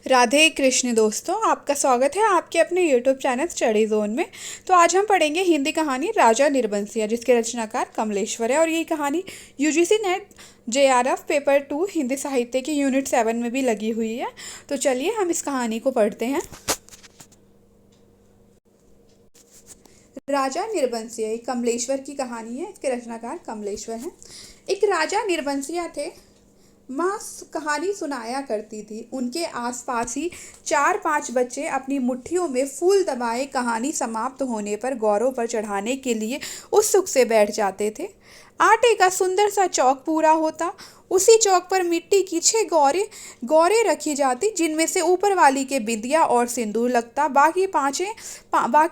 राधे कृष्ण दोस्तों, आपका स्वागत है आपके अपने यूट्यूब चैनल स्टडी जोन में। तो आज हम पढ़ेंगे हिंदी कहानी राजा निर्बंसिया, जिसके रचनाकार कमलेश्वर है। और ये कहानी UGC net JRF paper 2 Hindi साहित्य की यूनिट 7 में भी लगी हुई है। तो चलिए हम इस कहानी को पढ़ते हैं। राजा निर्बंसिया एक कमलेश्वर की कहानी है। इसके रचनाकार कमलेश्वर हैं। एक राजा निर्बंसिया थे। माँ कहानी सुनाया करती थी। उनके आसपास ही 4-5 बच्चे अपनी मुट्ठियों में फूल दबाए कहानी समाप्त होने पर गौरव पर चढ़ाने के लिए उत्सुक से बैठ जाते थे। आटे का सुंदर सा चौक पूरा होता। उसी चौक पर मिट्टी की 6 गौरे गौरे रखी जाती, जिनमें से ऊपर वाली के बिंदिया और सिंदूर लगता। बाकी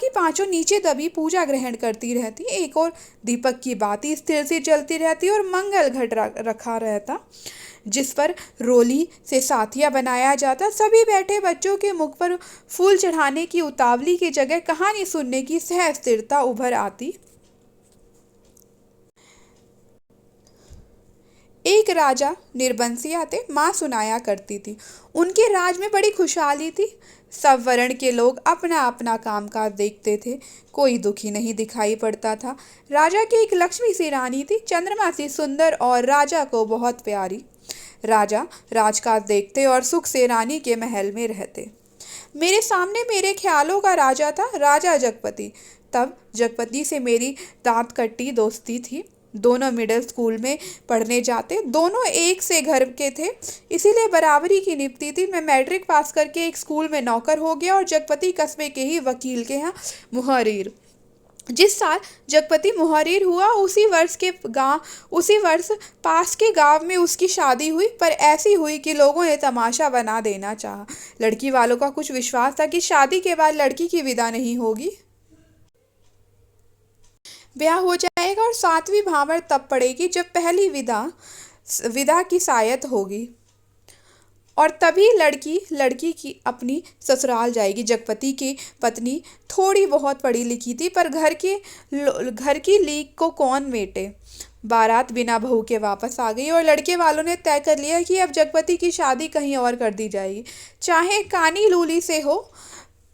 पांचों नीचे दबी पूजा ग्रहण करती रहती। एक और दीपक की बाती स्थिर से जलती रहती और मंगल घट रखा रहता, जिस पर रोली से साथिया बनाया जाता। सभी बैठे बच्चों के मुख पर फूल चढ़ाने की उतावली की जगह कहानी सुनने की सहज स्थिरता उभर आती। एक राजा निर्बंसिया थे। माँ सुनाया करती थी। उनके राज में बड़ी खुशहाली थी। सब वर्ण के लोग अपना अपना कामकाज देखते थे। कोई दुखी नहीं दिखाई पड़ता था। राजा की एक लक्ष्मी सी रानी थी, चंद्रमा सी सुंदर और राजा को बहुत प्यारी। राजा राजकाज देखते और सुख से रानी के महल में रहते। मेरे सामने मेरे ख्यालों का राजा था, राजा जगपति। तब जगपति से मेरी दांत कट्टी दोस्ती थी। दोनों मिडिल स्कूल में पढ़ने जाते। दोनों एक से घर के थे, इसीलिए बराबरी की निभती थी। मैं मैट्रिक पास करके एक स्कूल में नौकर हो गया और जगपति कस्बे के ही वकील के यहाँ मुहर्रीर। जिस साल जगपति मुहर्रीर हुआ, उसी वर्ष पास के गांव में उसकी शादी हुई। पर ऐसी हुई कि लोगों ने तमाशा बना देना चाहा। लड़की वालों का कुछ विश्वास था कि शादी के बाद लड़की की विदा नहीं होगी, ब्याह हो जाएगा और 7वीं भावर तब पड़ेगी जब पहली विदा विदा की सायत होगी, और तभी लड़की लड़की की अपनी ससुराल जाएगी। जगपति की पत्नी थोड़ी बहुत पढ़ी लिखी थी, पर घर की लीक को कौन मेटे। बारात बिना बहू के वापस आ गई और लड़के वालों ने तय कर लिया कि अब जगपति की शादी कहीं और कर दी जाएगी, चाहे कानी लूली से हो।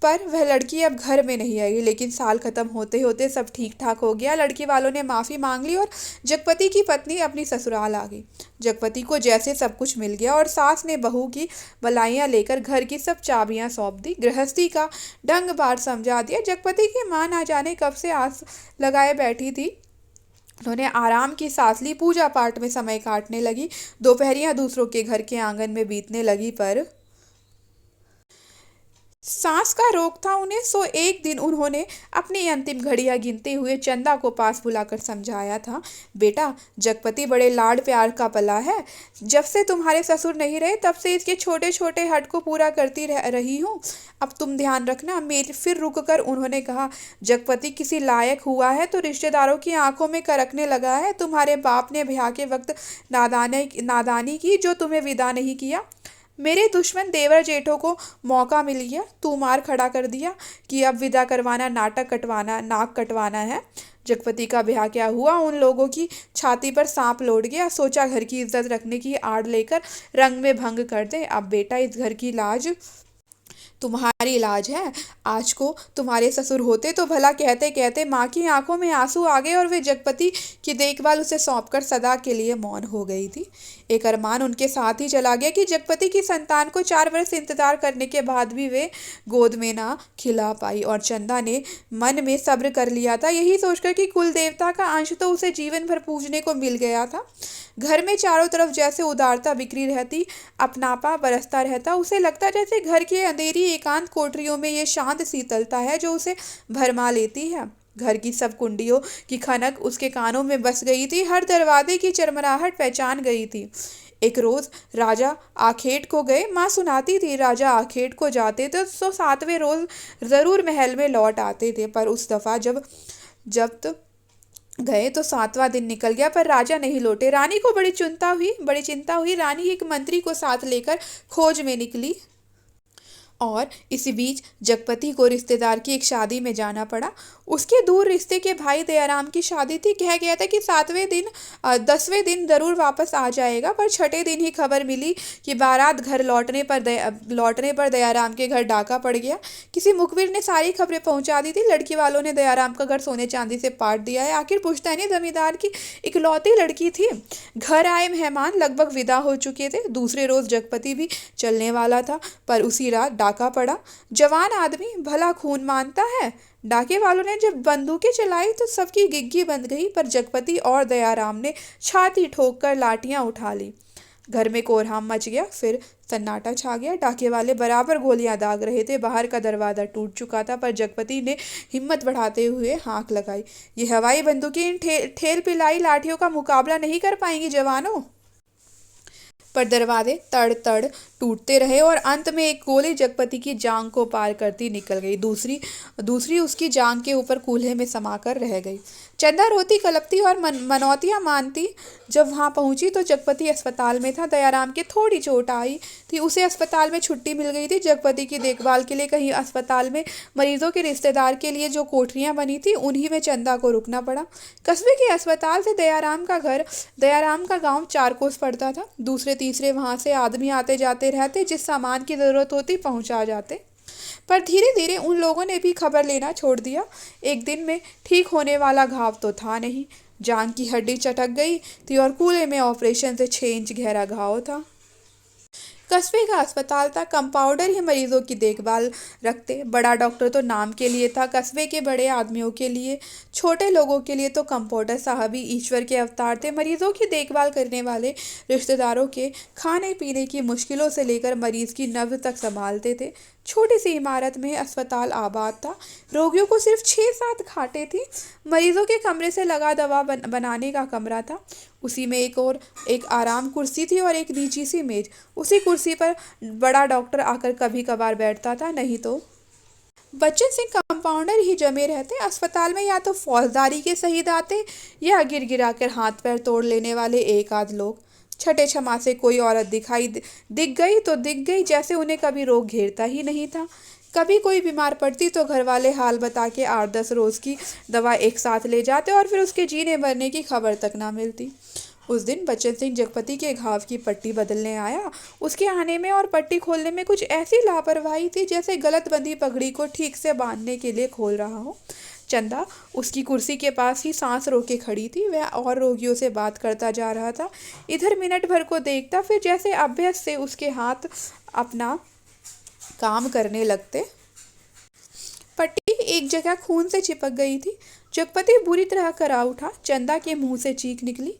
पर वह लड़की अब घर में नहीं आएगी। लेकिन साल खत्म होते होते सब ठीक ठाक हो गया। लड़की वालों ने माफ़ी मांग ली और जगपति की पत्नी अपनी ससुराल आ गई। जगपति को जैसे सब कुछ मिल गया और सास ने बहू की बलाइयाँ लेकर घर की सब चाबियाँ सौंप दी, गृहस्थी का ढंग बार समझा दिया। जगपति की माँ ना जाने कब से आस लगाए बैठी थी। उन्होंने आराम की सांस ली, पूजा पाठ में समय काटने लगी, दोपहरियाँ दूसरों के घर के आंगन में बीतने लगी। पर सांस का रोग था उन्हें। सो एक दिन उन्होंने अपनी अंतिम घड़ियां गिनते हुए चंदा को पास बुलाकर समझाया था, बेटा, जगपति बड़े लाड प्यार का पला है। जब से तुम्हारे ससुर नहीं रहे तब से इसके छोटे छोटे हट को पूरा करती रही हूँ। अब तुम ध्यान रखना। मेरी फिर रुक कर उन्होंने कहा, जगपति किसी लायक हुआ है तो रिश्तेदारों की आंखों में करकने लगा है। तुम्हारे बाप ने ब्याह के वक्त नादानी की, जो तुम्हें विदा नहीं किया। मेरे दुश्मन देवर जेठों को मौका मिल गया, तू मार खड़ा कर दिया कि अब विदा करवाना, नाक कटवाना है। जगपति का ब्याह क्या हुआ, उन लोगों की छाती पर सांप लौट गया। सोचा घर की इज्जत रखने की आड़ लेकर रंग में भंग कर दे। अब बेटा, इस घर की लाज तुम्हारी इलाज है। आज को तुम्हारे ससुर होते तो भला कहते कहते माँ की आंखों में आंसू आ गए और वे जगपति की देखभाल उसे सौंपकर सदा के लिए मौन हो गई थी। एक अरमान उनके साथ ही चला गया कि जगपति की संतान को 4 वर्ष इंतजार करने के बाद भी वे गोद में ना खिला पाई। और चंदा ने मन में सब्र कर लिया था, यही सोचकर कि कुल देवता का अंश तो उसे जीवन भर पूजने को मिल गया था। घर में चारों तरफ जैसे उदारता बिखरी रहती, अपनापा बरसता रहता। उसे लगता जैसे घर की अंधेरी एकांत कोठरियों में ये शांत शीतलता है जो उसे भरमा लेती है। घर की सब कुंडियों की खनक उसके कानों में बस गई थी, हर दरवाजे की चरमराहट पहचान गई थी। एक रोज राजा आखेट को गए। माँ सुनाती थी, राजा आखेट को जाते थे तो 7वें रोज जरूर महल में लौट आते थे। पर उस दफा जब गए तो 7वां दिन निकल गया, पर राजा नहीं लौटे। रानी को बड़ी चिंता हुई। रानी एक मंत्री को साथ लेकर खोज में निकली। और इसी बीच जगपति को रिश्तेदार की एक शादी में जाना पड़ा। उसके दूर रिश्ते के भाई दयाराम की शादी थी। कहा गया था कि 7वें दिन 10वें दिन ज़रूर वापस आ जाएगा, पर छठे दिन ही खबर मिली कि बारात घर लौटने पर दयाराम के घर डाका पड़ गया। किसी मुखबिर ने सारी खबरें पहुंचा दी थी। लड़की वालों ने दयाराम का घर सोने चांदी से पाट दिया है। आखिर पुश्तैनी जमींदार की इकलौती लड़की थी। घर आए मेहमान लगभग विदा हो चुके थे। दूसरे रोज जगपति भी चलने वाला था, पर उसी रात डाका पड़ा। जवान आदमी भला खून मानता है। डाके वालों ने जब बंदूकें चलाई तो सबकी गिग्गी बंद गई, पर जगपति और दयाराम ने छाती ठोक कर लाठियां उठा ली। घर में कोहराम मच गया। फिर सन्नाटा छा गया। डाके वाले बराबर गोलियां दाग रहे थे। बाहर का दरवाज़ा टूट चुका था, पर जगपति ने हिम्मत बढ़ाते हुए हाँक लगाई, ये हवाई बंदूकें इन ठेल पिलाई लाठियों का मुकाबला नहीं कर पाएंगी जवानों। पर दरवाजे तड़ तड़ टूटते रहे और अंत में एक गोली जगपति की जांग को पार करती निकल गई। दूसरी उसकी जांग के ऊपर कूल्हे में समाकर रह गई। चंदा रोती कलपती और मनौतियाँ मानती। जब वहां पहुंची तो जगपति अस्पताल में था। दयाराम के थोड़ी चोट आई थी, उसे अस्पताल में छुट्टी मिल गई थी। जगपति की देखभाल के लिए कहीं अस्पताल में मरीजों के रिश्तेदार के लिए जो कोठरियां बनी थी उन्हीं में चंदा को रुकना पड़ा। कस्बे के अस्पताल से दयाराम का गांव 4 कोस पड़ता था। दूसरे तीसरे वहां से आदमी आते जाते रहते, जिस सामान की जरूरत होती पहुंचा जाते। पर धीरे धीरे उन लोगों ने भी खबर लेना छोड़ दिया। एक दिन में ठीक होने वाला घाव तो था नहीं। जांग की हड्डी चटक गई थी और कूल्हे में ऑपरेशन से 6 इंच गहरा घाव था। कस्बे का अस्पताल था। कंपाउंडर ही मरीजों की देखभाल रखते। बड़ा डॉक्टर तो नाम के लिए था। कस्बे के बड़े आदमियों के लिए, छोटे लोगों के लिए तो कंपाउंडर साहब ही ईश्वर के अवतार थे। मरीजों की देखभाल करने वाले रिश्तेदारों के खाने पीने की मुश्किलों से लेकर मरीज की नब्ज तक संभालते थे। छोटी सी इमारत में अस्पताल आबाद था। रोगियों को सिर्फ 6-7 खाटें थी। मरीजों के कमरे से लगा दवा बनाने का कमरा था। उसी में एक आराम कुर्सी थी और एक नीची सी मेज। उसी कुर्सी पर बड़ा डॉक्टर आकर कभी कभार बैठता था, नहीं तो बच्चन सिंह कंपाउंडर ही जमे रहते। अस्पताल में या तो फौजदारी के शहीद आते या गिर गिरा कर हाथ पैर तोड़ लेने वाले एक आध लोग। छठे छमा से कोई औरत दिख गई तो दिख गई, जैसे उन्हें कभी रोग घेरता ही नहीं था। कभी कोई बीमार पड़ती तो घर वाले हाल बता के 8-10 रोज की दवा एक साथ ले जाते और फिर उसके जीने मरने की खबर तक ना मिलती। उस दिन बच्चन सिंह जगपति के घाव की पट्टी बदलने आया। उसके आने में और पट्टी खोलने में कुछ ऐसी लापरवाही थी जैसे गलत बंधी पगड़ी को ठीक से बांधने के लिए खोल रहा हो। चंदा उसकी कुर्सी के पास ही सांस रोके खड़ी थी। वह और रोगियों से बात करता जा रहा था। इधर मिनट भर को देखता, फिर जैसे अभ्यास से उसके हाथ अपना काम करने लगते। पट्टी एक जगह खून से चिपक गई थी। जगपति बुरी तरह करा उठा। चंदा के मुंह से चीख निकली।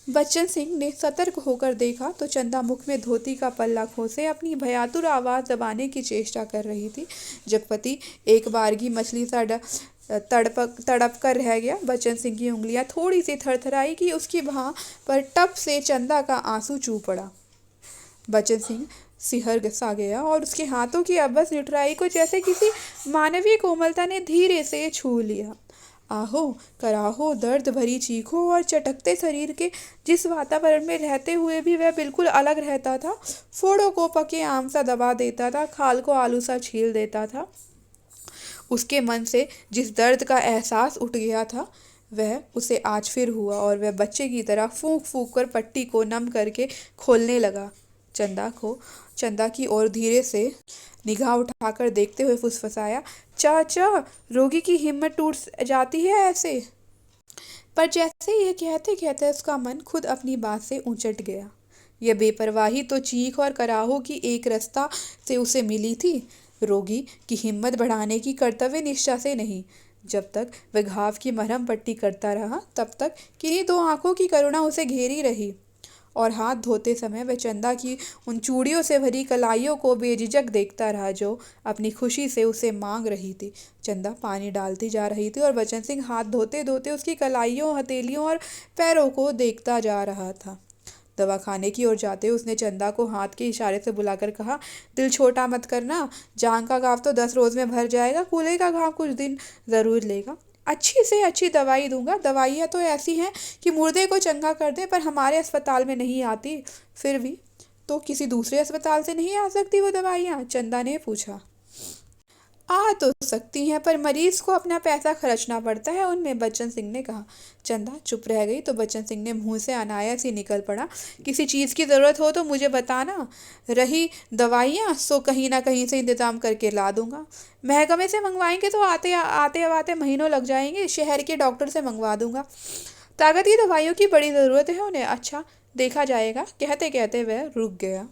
बच्चन सिंह ने सतर्क होकर देखा तो चंदा मुख में धोती का पल्ला खोसे अपनी भयातुर आवाज़ दबाने की चेष्टा कर रही थी। जगपति एक बारगी मछली सा तड़प कर रह गया। बच्चन सिंह की उंगलियां थोड़ी सी थरथराई कि उसकी बाह पर टप से चंदा का आंसू चू पड़ा। बच्चन सिंह सिहर सा गया और उसके हाथों की अबस निठुराई को जैसे किसी मानवीय कोमलता ने धीरे से छू लिया। आहो कराहो, दर्द भरी चीखों और चटकते शरीर के जिस वातावरण में रहते हुए भी वह बिल्कुल अलग रहता था। फोड़ों को पके आम सा दबा देता था, खाल को आलू सा छील देता था। उसके मन से जिस दर्द का एहसास उठ गया था वह उसे आज फिर हुआ और वह बच्चे की तरह फूंक फूंक कर पट्टी को नम करके खोलने लगा। चंदा की ओर धीरे से निगाह उठाकर देखते हुए फुसफुसाया, चाचा, रोगी की हिम्मत टूट जाती है ऐसे। पर जैसे यह कहते कहते उसका मन खुद अपनी बात से उचट गया। यह बेपरवाही तो चीख और कराहो की एक रास्ता से उसे मिली थी, रोगी की हिम्मत बढ़ाने की कर्तव्य निष्ठा से नहीं। जब तक वह घाव की मरहम पट्टी करता रहा तब तक किन्हीं 2 आंखों की करुणा उसे घेरी रही और हाथ धोते समय वह चंदा की उन चूड़ियों से भरी कलाइयों को बेझिझक देखता रहा जो अपनी खुशी से उसे मांग रही थी। चंदा पानी डालती जा रही थी और बच्चन सिंह हाथ धोते धोते उसकी कलाइयों, हथेलियों और पैरों को देखता जा रहा था। दवाखाने की ओर जाते उसने चंदा को हाथ के इशारे से बुलाकर कहा, दिल छोटा मत करना, जान का घाव तो 10 रोज में भर जाएगा, कूल्हे का घाव कुछ दिन ज़रूर लेगा। अच्छी से अच्छी दवाई दूंगा। दवाइयाँ तो ऐसी हैं कि मुर्दे को चंगा कर दें, पर हमारे अस्पताल में नहीं आती। फिर भी तो किसी दूसरे अस्पताल से नहीं आ सकती वो दवाइयाँ? चंदा ने पूछा। आ तो सकती हैं, पर मरीज को अपना पैसा खर्चना पड़ता है उनमें, बच्चन सिंह ने कहा। चंदा चुप रह गई तो बच्चन सिंह ने मुंह से अनायास ही निकल पड़ा, किसी चीज़ की ज़रूरत हो तो मुझे बताना। रही दवाइयाँ सो कहीं ना कहीं से इंतज़ाम करके ला दूंगा। महकमे से मंगवाएंगे तो आते आते आते महीनों लग जाएंगे, शहर के डॉक्टर से मंगवा दूंगा। ताकत की दवाइयों की बड़ी ज़रूरत है उन्हें। अच्छा, देखा जाएगा, कहते कहते वह रुक गया।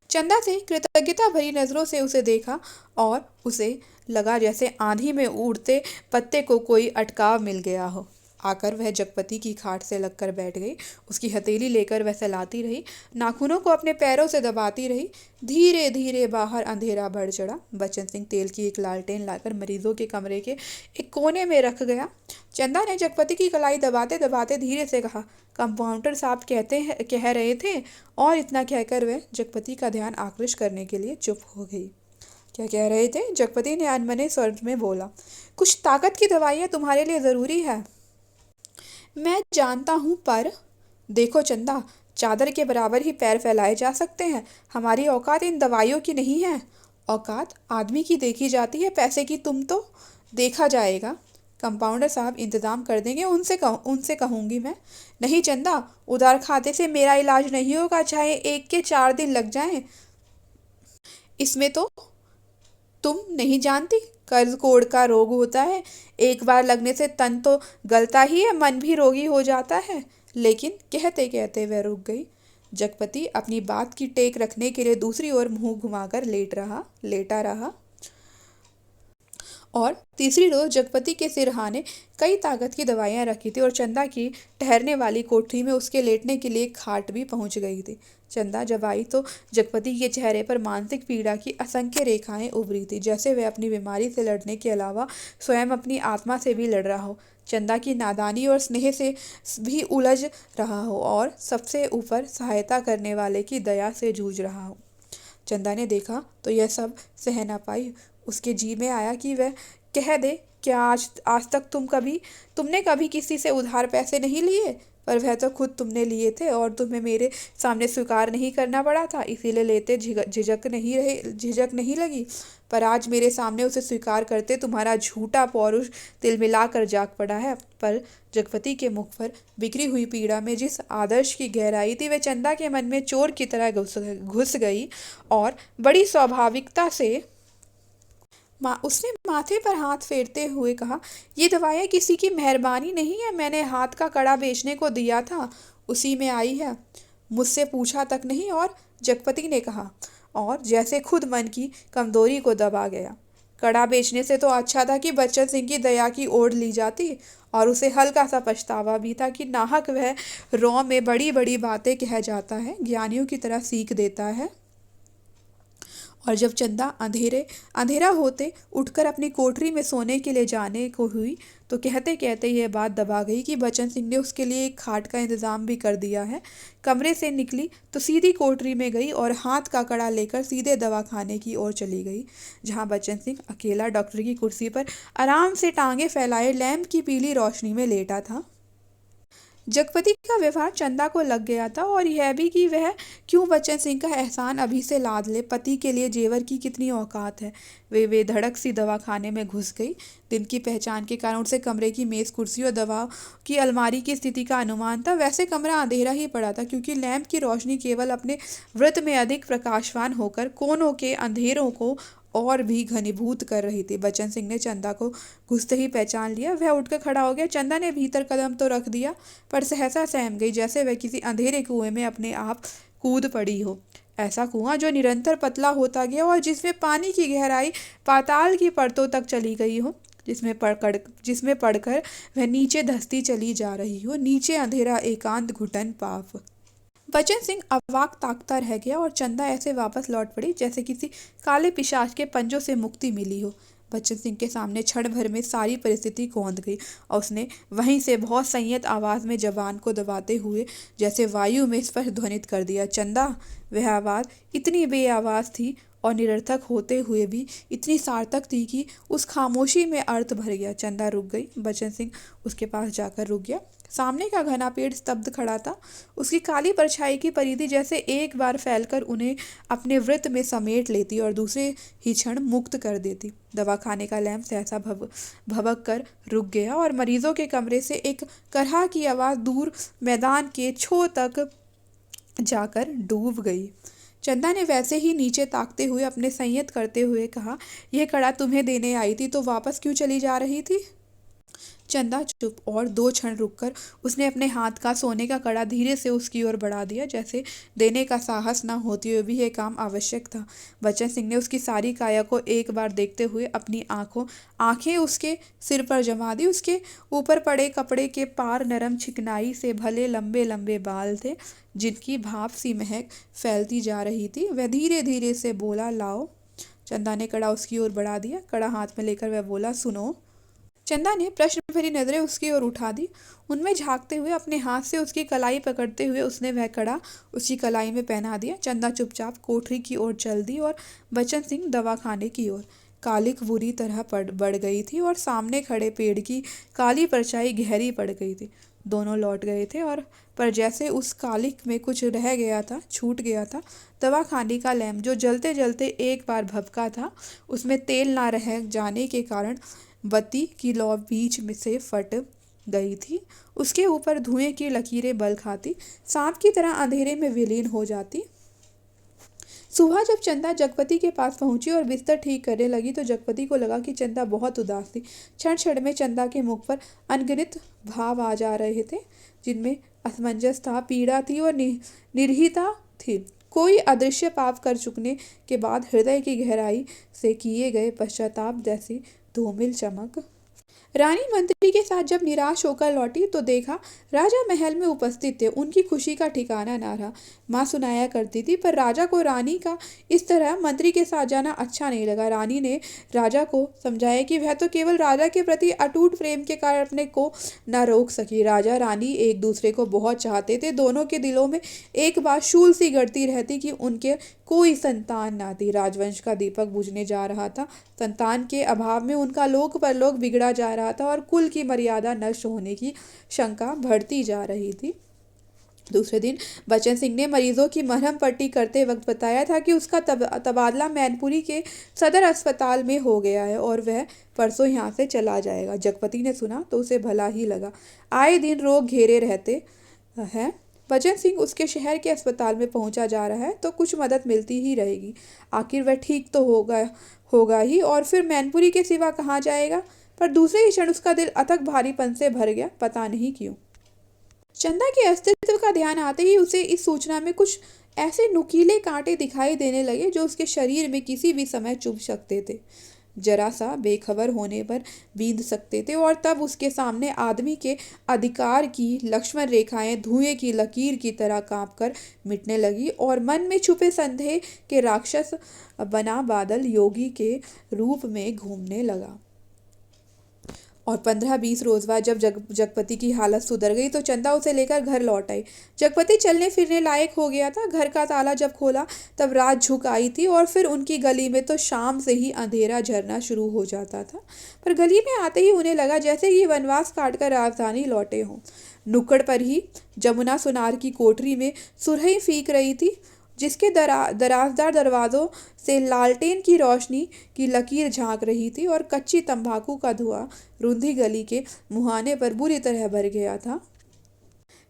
चंदा से कृतज्ञता भरी नजरों से उसे देखा और उसे लगा जैसे आंधी में उड़ते पत्ते को कोई अटकाव मिल गया हो। आकर वह जगपति की खाट से लगकर बैठ गई। उसकी हथेली लेकर वह सहलाती रही, नाखूनों को अपने पैरों से दबाती रही। धीरे धीरे बाहर अंधेरा बढ़ चढ़ा। बच्चन सिंह तेल की एक लालटेन लाकर मरीजों के कमरे के एक कोने में रख गया। चंदा ने जगपति की कलाई दबाते दबाते धीरे से कहा, कंपाउंडर साहब कह रहे थे। और इतना कहकर वह जगपति का ध्यान आकृष्ट करने के लिए चुप हो गई। क्या कह रहे थे? जगपति ने अनमने स्वर में बोला। कुछ ताकत की दवाइयाँ तुम्हारे लिए ज़रूरी है। मैं जानता हूँ, पर देखो चंदा, चादर के बराबर ही पैर फैलाए जा सकते हैं। हमारी औकात इन दवाइयों की नहीं है। औकात आदमी की देखी जाती है, पैसे की तुम तो। देखा जाएगा, कंपाउंडर साहब इंतज़ाम कर देंगे, उनसे कहूँगी मैं। नहीं चंदा, उधार खाते से मेरा इलाज नहीं होगा, चाहे 1 के 4 दिन लग जाएं। इसमें तो तुम नहीं जानती, कर्ज कोड़ का रोग होता है। एक बार लगने से तन तो गलता ही है, मन भी रोगी हो जाता है। लेकिन कहते कहते वह रुक गई। जगपति अपनी बात की टेक रखने के लिए दूसरी ओर मुंह घुमाकर लेटा रहा। और तीसरी रोज जगपति के सिरहाने कई ताकत की दवाइयाँ रखी थी और चंदा की ठहरने वाली कोठरी में उसके लेटने के लिए खाट भी पहुंच गई थी। चंदा जब आई तो जगपति के चेहरे पर मानसिक पीड़ा की असंख्य रेखाएं उभरी थी, जैसे वह अपनी बीमारी से लड़ने के अलावा स्वयं अपनी आत्मा से भी लड़ रहा हो, चंदा की नादानी और स्नेह से भी उलझ रहा हो, और सबसे ऊपर सहायता करने वाले की दया से जूझ रहा हो। चंदा ने देखा तो यह सब सह न पाई। उसके जी में आया कि वह कह दे, क्या आज आज तक तुमने कभी किसी से उधार पैसे नहीं लिए? पर वह तो खुद तुमने लिए थे और तुम्हें मेरे सामने स्वीकार नहीं करना पड़ा था, इसीलिए लेते झिझक नहीं लगी। पर आज मेरे सामने उसे स्वीकार करते तुम्हारा झूठा पौरुष तिलमिला कर जाग पड़ा है। पर जगपति के मुख पर बिखरी हुई पीड़ा में जिस आदर्श की गहराई थी, वह चंदा के मन में चोर की तरह घुस गई और बड़ी स्वाभाविकता से उसने माथे पर हाथ फेरते हुए कहा, ये दवाइयाँ किसी की मेहरबानी नहीं है, मैंने हाथ का कड़ा बेचने को दिया था, उसी में आई है, मुझसे पूछा तक नहीं। और जगपति ने कहा, और जैसे खुद मन की कमजोरी को दबा गया। कड़ा बेचने से तो अच्छा था कि बच्चन सिंह की दया की ओढ़ ली जाती। और उसे हल्का सा पछतावा भी था कि नाहक वह रौ में बड़ी बड़ी बातें कह जाता है, ज्ञानियों की तरह सीख देता है। और जब चंदा अंधेरा होते उठकर अपनी कोठरी में सोने के लिए जाने को हुई तो कहते कहते यह बात दबा गई कि बच्चन सिंह ने उसके लिए एक खाट का इंतज़ाम भी कर दिया है। कमरे से निकली तो सीधी कोठरी में गई और हाथ का कड़ा लेकर सीधे दवाखाने की ओर चली गई, जहां बच्चन सिंह अकेला डॉक्टर की कुर्सी पर आराम से टांगे फैलाए लैंप की पीली रोशनी में लेटा था। जगपति का व्यवहार चंदा को लग गया था, और यह भी कि वह क्यों बच्चन सिंह का एहसान अभी से लाद ले। पति के लिए जेवर की कितनी औकात है। वे धड़क सी दवाखाने में घुस गई। दिन की पहचान के कारण उसे कमरे की मेज कुर्सी और दवा की अलमारी की स्थिति का अनुमान था। वैसे कमरा अंधेरा ही पड़ा था, क्योंकि लैंप की रोशनी केवल अपने वृत्त में अधिक प्रकाशवान होकर कोनों के अंधेरों को और भी घनीभूत कर रही थी। बच्चन सिंह ने चंदा को घुसते ही पहचान लिया। वह उठकर खड़ा हो गया। चंदा ने भीतर कदम तो रख दिया, पर सहसा सहम गई, जैसे वह किसी अंधेरे कुएं में अपने आप कूद पड़ी हो। ऐसा कुआं जो निरंतर पतला होता गया और जिसमें पानी की गहराई पाताल की परतों तक चली गई हो, जिसमें पड़कर वह नीचे धंसती चली जा रही हो। नीचे अंधेरा, एकांत, घुटन, पाप। बच्चन सिंह अवाक ताकता रह गया और चंदा ऐसे वापस लौट पड़ी जैसे किसी काले पिशाच के पंजों से मुक्ति मिली हो। बच्चन सिंह के सामने क्षण भर में सारी परिस्थिति कौंध गई और उसने वहीं से बहुत संयत आवाज में जबान को दबाते हुए जैसे वायु में स्पष्ट ध्वनित कर दिया, चंदा। वह आवाज इतनी बेआवाज थी और निरर्थक होते हुए भी इतनी सार्थक थी कि उस खामोशी में अर्थ भर गया। चंदा रुक गई। बचन सिंह उसके पास जाकर रुक गया। सामने का घना पेड़ स्तब्ध खड़ा था। उसकी काली परछाई की परिधि जैसे एक बार फैलकर उन्हें अपने वृत्त में समेट लेती और दूसरे ही क्षण मुक्त कर देती। दवाखाने का लैंप सहसा भभक कर रुक गया और मरीजों के कमरे से एक करहा की आवाज़ दूर मैदान के छो तक जाकर डूब गई। चंदा ने वैसे ही नीचे ताकते हुए अपने संयत करते हुए कहा, यह कड़ा तुम्हें देने आई थी तो वापस क्यों चली जा रही थी? चंदा चुप, और 2 क्षण रुककर उसने अपने हाथ का सोने का कड़ा धीरे से उसकी ओर बढ़ा दिया, जैसे देने का साहस न होते हुए भी यह काम आवश्यक था। बच्चन सिंह ने उसकी सारी काया को एक बार देखते हुए अपनी आंखें उसके सिर पर जमा दी। उसके ऊपर पड़े कपड़े के पार नरम चिकनाई से भले लंबे लंबे बाल थे, जिनकी भाप सी महक फैलती जा रही थी। वह धीरे धीरे से बोला, लाओ। चंदा ने कड़ा उसकी ओर बढ़ा दिया। कड़ा हाथ में लेकर वह बोला, सुनो। चंदा ने प्रश्न भरी नजरें उसकी ओर उठा दी। उनमें झांकते हुए अपने हाथ से उसकी कलाई पकड़ते हुए उसने वह कड़ा उसकी कलाई में पहना दिया। चंदा चुपचाप कोठरी की ओर चल दी और बचन सिंह दवाखाने की ओर। कालिक बुरी तरह बढ़ गई थी और सामने खड़े पेड़ की काली परछाई गहरी पड़ गई थी। दोनों लौट गए थे और पर जैसे उस कालिक में कुछ रह गया था, छूट गया था। दवाखाने का लैंप जो जलते जलते एक बार भभका था, उसमें तेल ना रह जाने के कारण बत्ती की लौ बीच में से फट गई थी। उसके ऊपर धुएं की लकीरें बल खाती, सांप की तरह अंधेरे में विलीन हो जाती। सुबह जब चंदा जगपति के पास पहुंची और बिस्तर ठीक करने लगी तो जगपति को लगा कि चंदा बहुत उदास थी। क्षण क्षण में चंदा के मुख पर अनगिनत भाव आ जा रहे थे, जिनमें असमंजस था, पीड़ा थी और निर्हीता थी। कोई अदृश्य पाप कर चुकने के बाद हृदय की गहराई से किए गए पश्चाताप जैसी धूमिल चमक। रानी मंत्री के साथ जब निराश होकर लौटी तो देखा राजा महल में उपस्थित थे। उनकी खुशी का ठिकाना ना रहा। माँ सुनाया करती थी, पर राजा को रानी का इस तरह मंत्री के साथ जाना अच्छा नहीं लगा। रानी ने राजा को समझाया कि वह तो केवल राजा के प्रति अटूट प्रेम के कारण अपने को न रोक सकी। राजा रानी एक दूसरे को बहुत चाहते थे। दोनों के दिलों में एक बात शूल सी गढ़ती रहती कि उनके कोई संतान ना थी। राजवंश का दीपक बुझने जा रहा था। संतान के अभाव में उनका लोक परलोक बिगड़ा जा रहा था और कुल की मर्यादा नष्ट होने की शंका बढ़ती जा रही थी। दूसरे दिन बचन सिंह ने मरीजों की मरहम पट्टी करते वक्त बताया था कि उसका तबादला मैनपुरी के सदर अस्पताल में हो गया है और वह परसों यहाँ से चला जाएगा। जगपति ने सुना तो उसे भला ही लगा। आए दिन रोग घेरे रहते हैं। बचन सिंह उसके शहर के अस्पताल में पहुंचा जा रहा है तो कुछ मदद मिलती ही रहेगी। आखिर वह ठीक तो होगा ही, और फिर मैनपुरी के सिवा कहाँ जाएगा। पर दूसरे ही क्षण उसका दिल अथक भारीपन से भर गया, पता नहीं क्यों। चंदा के अस्तित्व का ध्यान आते ही उसे इस सूचना में कुछ ऐसे नुकीले कांटे दिखाई देने लगे जो उसके शरीर में किसी भी समय चुभ सकते थे, जरा सा बेखबर होने पर बींध सकते थे। और तब उसके सामने आदमी के अधिकार की लक्ष्मण रेखाएं धुएं की लकीर की तरह कांपकर मिटने लगी और मन में छुपे संदेह के राक्षस बना बादल योगी के रूप में घूमने लगा। और 15-20 रोज बाद जब जगपति की हालत सुधर गई तो चंदा उसे लेकर घर लौट आई। जगपति चलने फिरने लायक हो गया था। घर का ताला जब खोला तब रात झुक आई थी और फिर उनकी गली में तो शाम से ही अंधेरा झरना शुरू हो जाता था। पर गली में आते ही उन्हें लगा जैसे कि वनवास काटकर राजधानी लौटे हों। नुक्कड़ पर ही जमुना सुनार की कोठरी में सुरही फीक रही थी, जिसके दराजदार दरवाज़ों से लालटेन की रोशनी की लकीर झांक रही थी और कच्ची तंबाकू का धुआं रूंधी गली के मुहाने पर बुरी तरह भर गया था।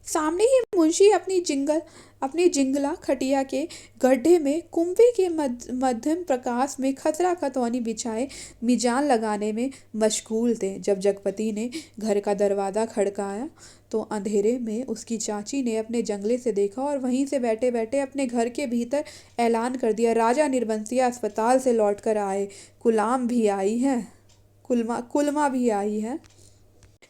सामने ही मुंशी अपनी जिंगला खटिया के गड्ढे में कुंभे के मध्यम प्रकाश में खतरा खतौनी बिछाए मिजान लगाने में मशगूल थे। जब जगपति ने घर का दरवाज़ा खड़काया तो अंधेरे में उसकी चाची ने अपने जंगले से देखा और वहीं से बैठे बैठे अपने घर के भीतर ऐलान कर दिया, राजा निर्बंसिया अस्पताल से लौट कर आए, कुलमा भी आई है।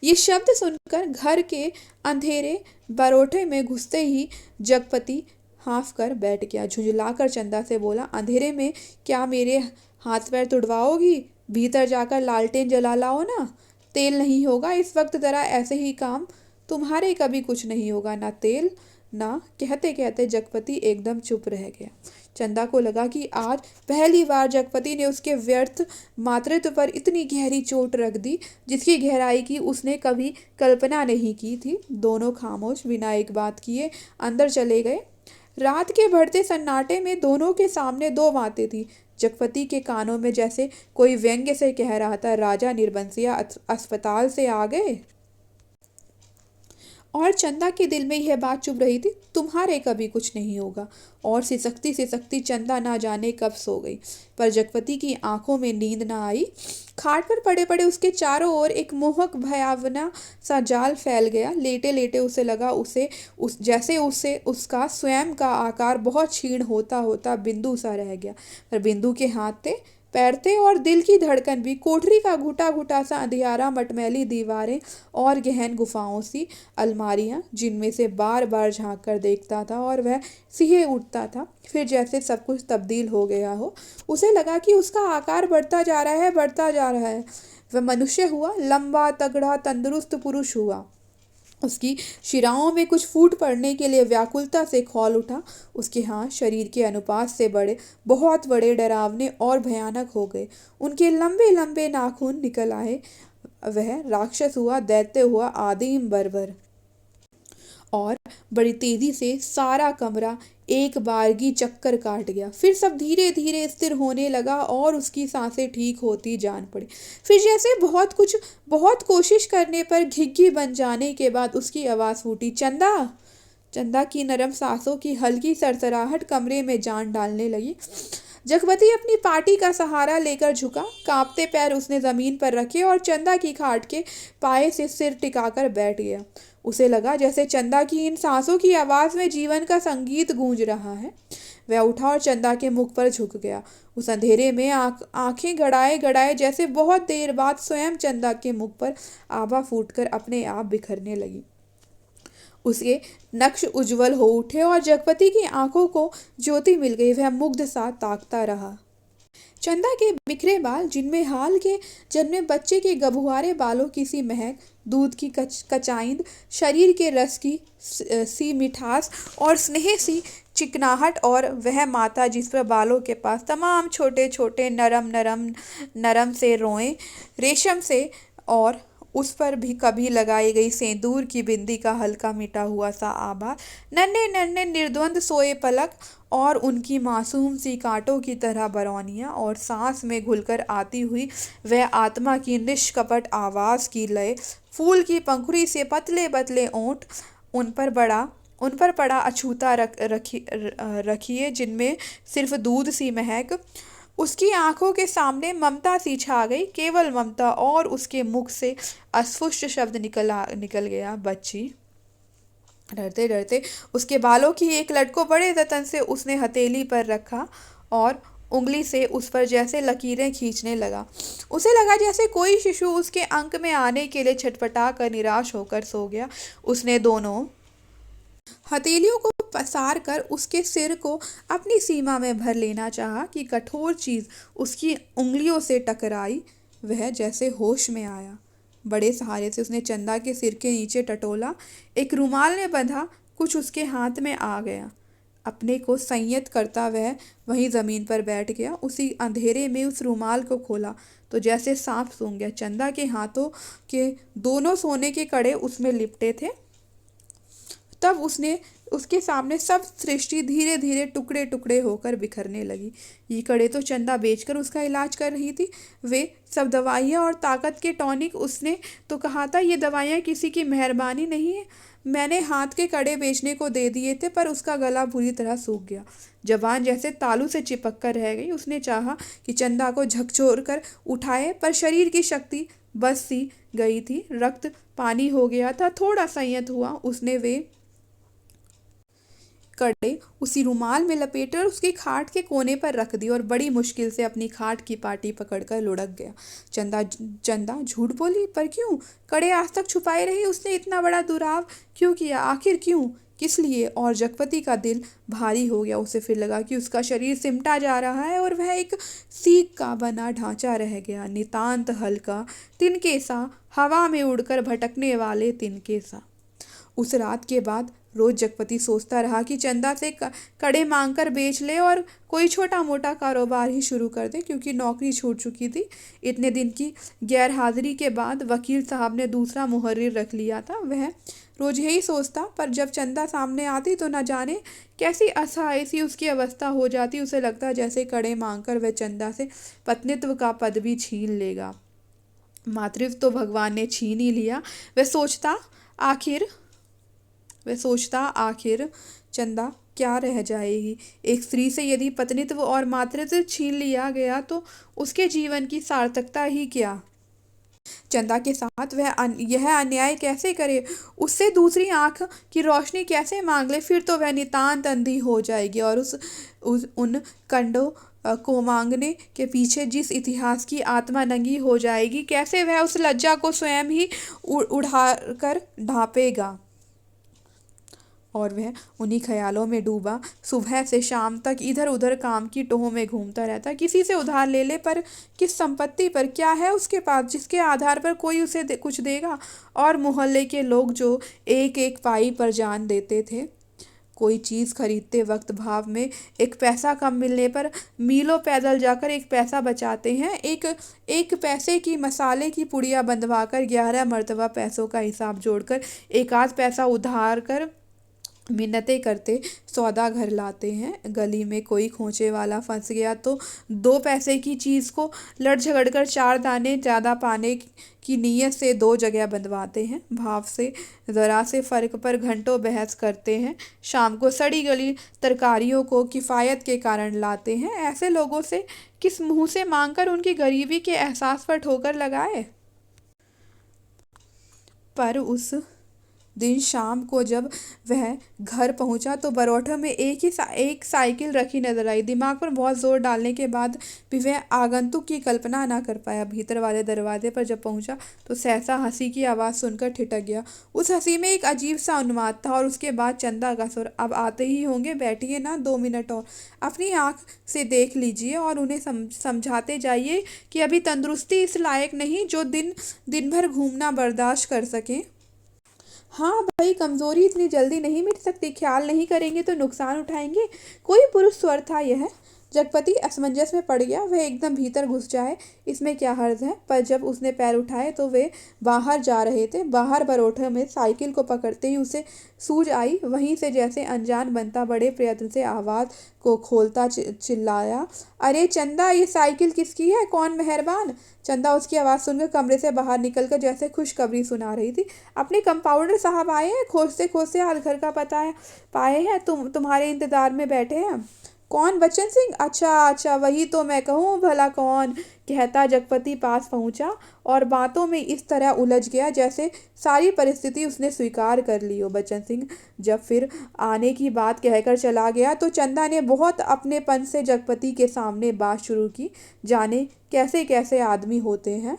ये शब्द सुनकर घर के अंधेरे बरोठे में घुसते ही जगपति हाँफ कर बैठ गया। झुंझलाकर चंदा से बोला, अंधेरे में क्या मेरे हाथ पैर तुड़वाओगी? भीतर जाकर लालटेन जला लाओ ना। तेल नहीं होगा इस वक्त, जरा ऐसे ही काम, तुम्हारे कभी कुछ नहीं होगा, ना तेल ना। कहते कहते जगपति एकदम चुप रह गया। चंदा को लगा कि आज पहली बार जगपति ने उसके व्यर्थ मातृत्व पर इतनी गहरी चोट रख दी, जिसकी गहराई की उसने कभी कल्पना नहीं की थी। दोनों खामोश बिना एक बात किए अंदर चले गए। रात के बढ़ते सन्नाटे में दोनों के सामने दो बातें थी। जगपति के कानों में जैसे कोई व्यंग्य से कह रहा था, राजा निर्बंसिया अस्पताल से आ गए। और चंदा के दिल में यह बात चुभ रही थी, तुम्हारे कभी कुछ नहीं होगा। और सिसकती सिसकती चंदा ना जाने कब सो गई, पर जगपति की आंखों में नींद ना आई। खाट पर पड़े पड़े उसके चारों ओर एक मोहक भयावना सा जाल फैल गया। लेटे लेटे उसे लगा जैसे उसे उसका स्वयं का आकार बहुत क्षीण होता होता बिंदु सा रह गया। पर बिंदु के हाथ थे, पैर थे और दिल की धड़कन भी। कोठरी का घुटा घुटा सा अंधियारा, मटमैली दीवारें और गहन गुफाओं सी अलमारियां, जिनमें से बार बार झांक कर देखता था और वह सिहे उठता था। फिर जैसे सब कुछ तब्दील हो गया हो। उसे लगा कि उसका आकार बढ़ता जा रहा है, बढ़ता जा रहा है। वह मनुष्य हुआ, लंबा तगड़ा तंदुरुस्त पुरुष हुआ। उसकी शिराओं में कुछ फूट पड़ने के लिए व्याकुलता से खौल उठा। उसके हाथ शरीर के अनुपात से बड़े, बहुत बड़े, डरावने और भयानक हो गए। उनके लंबे लंबे नाखून निकल आए। वह राक्षस हुआ, दैत्य हुआ, आदिम बर्बर। और बड़ी तेजी से सारा कमरा एक बारगी चक्कर काट गया। फिर सब धीरे धीरे स्थिर होने लगा और उसकी सांसें ठीक होती जान पड़ी। फिर जैसे बहुत कोशिश करने पर घिघी बन जाने के बाद उसकी आवाज़ फूटी, चंदा। चंदा की नरम सांसों की हल्की सरसराहट कमरे में जान डालने लगी। जगपति अपनी पाटी का सहारा लेकर झुका। कांपते पैर उसने जमीन पर रखे और चंदा की खाट के पाए से सिर टिकाकर बैठ गया। उसे लगा जैसे चंदा की इन सांसों की आवाज में जीवन का संगीत गूंज रहा है। वह उठा और चंदा के मुख पर झुक गया। उस अंधेरे में आंखें गड़ाए गड़ाए जैसे बहुत देर बाद स्वयं चंदा के मुख पर आभा फूटकर अपने आप बिखरने लगी। उसके नक्श उज्जवल हो उठे और जगपति की आंखों को ज्योति मिल गई। वह मुग्ध सा ताकता रहा। चंदा के बिखरे बाल, जिनमें हाल के जन्मे बच्चे के गबुआरे बालों की सी महक, दूध की कचाइंद, शरीर के रस की सी मिठास और स्नेह सी चिकनाहट, और वह माथा जिस पर बालों के पास तमाम छोटे छोटे नरम नरम नरम से रोए रेशम से, और उस पर भी कभी लगाई गई सेंदूर की बिंदी का हल्का मिटा हुआ सा आभा, नन्हे नन्हे निर्द्वंद सोए पलक और उनकी मासूम सी कांटों की तरह बरौनियां, और सांस में घुलकर आती हुई वह आत्मा की निष्कपट आवाज़ की लय, फूल की पंखुड़ी से पतले पतले ओंठ, उन पर पड़ा अछूता रखिए जिनमें सिर्फ दूध सी महक। उसकी आंखों के सामने ममता सी छा गई, केवल ममता, और उसके मुख से अस्फुष्ट शब्द निकल गया, बच्ची। डरते डरते उसके बालों की एक लट को बड़े जतन से उसने हथेली पर रखा और उंगली से उस पर जैसे लकीरें खींचने लगा। उसे लगा जैसे कोई शिशु उसके अंक में आने के लिए छटपटा कर निराश होकर सो गया। उसने दोनों हथेलियों को पसार कर उसके सिर को अपनी सीमा में भर लेना चाहा कि कठोर चीज उसकी उंगलियों से टकराई। वह जैसे होश में आया। बड़े सहारे से उसने चंदा के सिर के नीचे टटोला। एक रुमाल में बंधा कुछ उसके हाथ में आ गया। अपने को संयत करता वह वहीं जमीन पर बैठ गया। उसी अंधेरे में उस रुमाल को खोला तो जैसे सांप सूंघ गया। चंदा के हाथों के दोनों सोने के कड़े उसमें लिपटे थे। तब उसके सामने सब सृष्टि धीरे धीरे टुकड़े टुकड़े होकर बिखरने लगी। ये कड़े तो चंदा बेचकर उसका इलाज कर रही थी। वे सब दवाइयाँ और ताकत के टॉनिक। उसने तो कहा था ये दवाइयाँ किसी की मेहरबानी नहीं है। मैंने हाथ के कड़े बेचने को दे दिए थे, पर उसका गला बुरी तरह सूख गया। जबान जैसे तालू से चिपक कर रह गई। उसने चाहा कि चंदा को झकझोर कर उठाए, पर शरीर की शक्ति बस सी गई थी। रक्त पानी हो गया था। थोड़ा संयत हुआ। उसने वे कड़े उसी रुमाल में लपेटे और उसकी खाट के कोने पर रख दी और बड़ी मुश्किल से अपनी खाट की पाटी पकड़कर लुढ़क गया। चंदा झूठ बोली, पर क्यों? कड़े आज तक छुपाए रही। उसने इतना बड़ा दुराव क्यों किया? आखिर क्यों? किस लिए? और जगपति का दिल भारी हो गया। उसे फिर लगा कि उसका शरीर सिमटा जा रहा है और वह एक सीक का बना ढांचा रह गया, नितांत हल्का, तिनके सा, हवा में उड़कर भटकने वाले तिनके सा। उस रात के बाद रोज जगपति सोचता रहा कि चंदा से कड़े मांगकर बेच ले और कोई छोटा मोटा कारोबार ही शुरू कर दे, क्योंकि नौकरी छूट चुकी थी। इतने दिन की गैर हाजिरी के बाद वकील साहब ने दूसरा मुहर्रिर रख लिया था। वह रोज यही सोचता, पर जब चंदा सामने आती तो न जाने कैसी असहाय सी उसकी अवस्था हो जाती। उसे लगता जैसे कड़े मांगकर वह चंदा से पत्नीत्व का पद भी छीन लेगा। मातृत्व तो भगवान ने छीन ही लिया। आखिर वह सोचता आखिर चंदा क्या रह जाएगी। एक स्त्री से यदि पत्नीत्व और मातृत्व छीन लिया गया तो उसके जीवन की सार्थकता ही क्या। चंदा के साथ वह यह अन्याय कैसे करे, उससे दूसरी आंख की रोशनी कैसे मांग ले। फिर तो वह नितांत अंधी हो जाएगी और उन कंडों को मांगने के पीछे जिस इतिहास की आत्मा नंगी हो जाएगी, कैसे वह उस लज्जा को स्वयं ही उड़ा कर ढांपेगा। और वह उन्हीं ख्यालों में डूबा सुबह से शाम तक इधर उधर काम की टोह में घूमता रहता। किसी से उधार ले ले, पर किस संपत्ति पर, क्या है उसके पास जिसके आधार पर कोई उसे कुछ देगा। और मोहल्ले के लोग जो एक एक पाई पर जान देते थे। कोई चीज़ खरीदते वक्त भाव में एक पैसा कम मिलने पर मीलों पैदल जाकर एक पैसा बचाते हैं। एक पैसे की मसाले की पुड़िया बंधवाकर 11 मर्तबा पैसों का हिसाब जोड़कर एक आध पैसा उधार कर मिन्नतें करते सौदा घर लाते हैं। गली में कोई खोचे वाला फंस गया तो 2 पैसे की चीज़ को लड़ झगड़ कर 4 दाने ज़्यादा पाने की नीयत से 2 जगह बंधवाते हैं। भाव से ज़रा से फ़र्क पर घंटों बहस करते हैं। शाम को सड़ी गली तरकारियों को किफ़ायत के कारण लाते हैं। ऐसे लोगों से किस मुँह से मांगकर उनकी गरीबी के एहसास पर ठोकर लगाए। पर उस दिन शाम को जब वह घर पहुंचा तो बरौठा में एक साइकिल रखी नजर आई। दिमाग पर बहुत जोर डालने के बाद भी वह आगंतुक की कल्पना ना कर पाया। भीतर वाले दरवाजे पर जब पहुंचा तो सहसा हंसी की आवाज़ सुनकर ठिठक गया। उस हंसी में एक अजीब सा उन्माद था। और उसके बाद चंदा का सुर, अब आते ही होंगे, बैठिए ना 2 मिनट और अपनी आँख से देख लीजिए और उन्हें समझाते जाइए कि अभी तंदुरुस्ती इस लायक नहीं जो दिन भर घूमना बर्दाश्त कर सकें। हाँ भाई, कमजोरी इतनी जल्दी नहीं मिट सकती। ख्याल नहीं करेंगे तो नुकसान उठाएंगे। कोई पुरुष स्वर था यह। जगपति असमंजस में पड़ गया। वह एकदम भीतर घुस जाए इसमें क्या हर्ज है। पर जब उसने पैर उठाए तो वे बाहर जा रहे थे। बाहर बरोठे में साइकिल को पकड़ते ही उसे सूझ आई। वहीं से जैसे अनजान बनता बड़े प्रयत्न से आवाज़ को खोलता चिल्लाया, अरे चंदा, ये साइकिल किसकी है? कौन मेहरबान? चंदा उसकी आवाज़ सुनकर कमरे से बाहर निकलकर जैसे खुशखबरी सुना रही थी। अपने कंपाउंडर साहब आए हैं, खोजते खोजते आज घर का पता है पाए हैं, तुम्हारे इंतज़ार में बैठे हैं। कौन? बच्चन सिंह? अच्छा अच्छा, वही तो मैं कहूँ, भला कौन? कहता जगपति पास पहुंचा और बातों में इस तरह उलझ गया जैसे सारी परिस्थिति उसने स्वीकार कर ली हो। बच्चन सिंह जब फिर आने की बात कहकर चला गया तो चंदा ने बहुत अपनेपन से जगपति के सामने बात शुरू की। जाने कैसे कैसे आदमी होते हैं।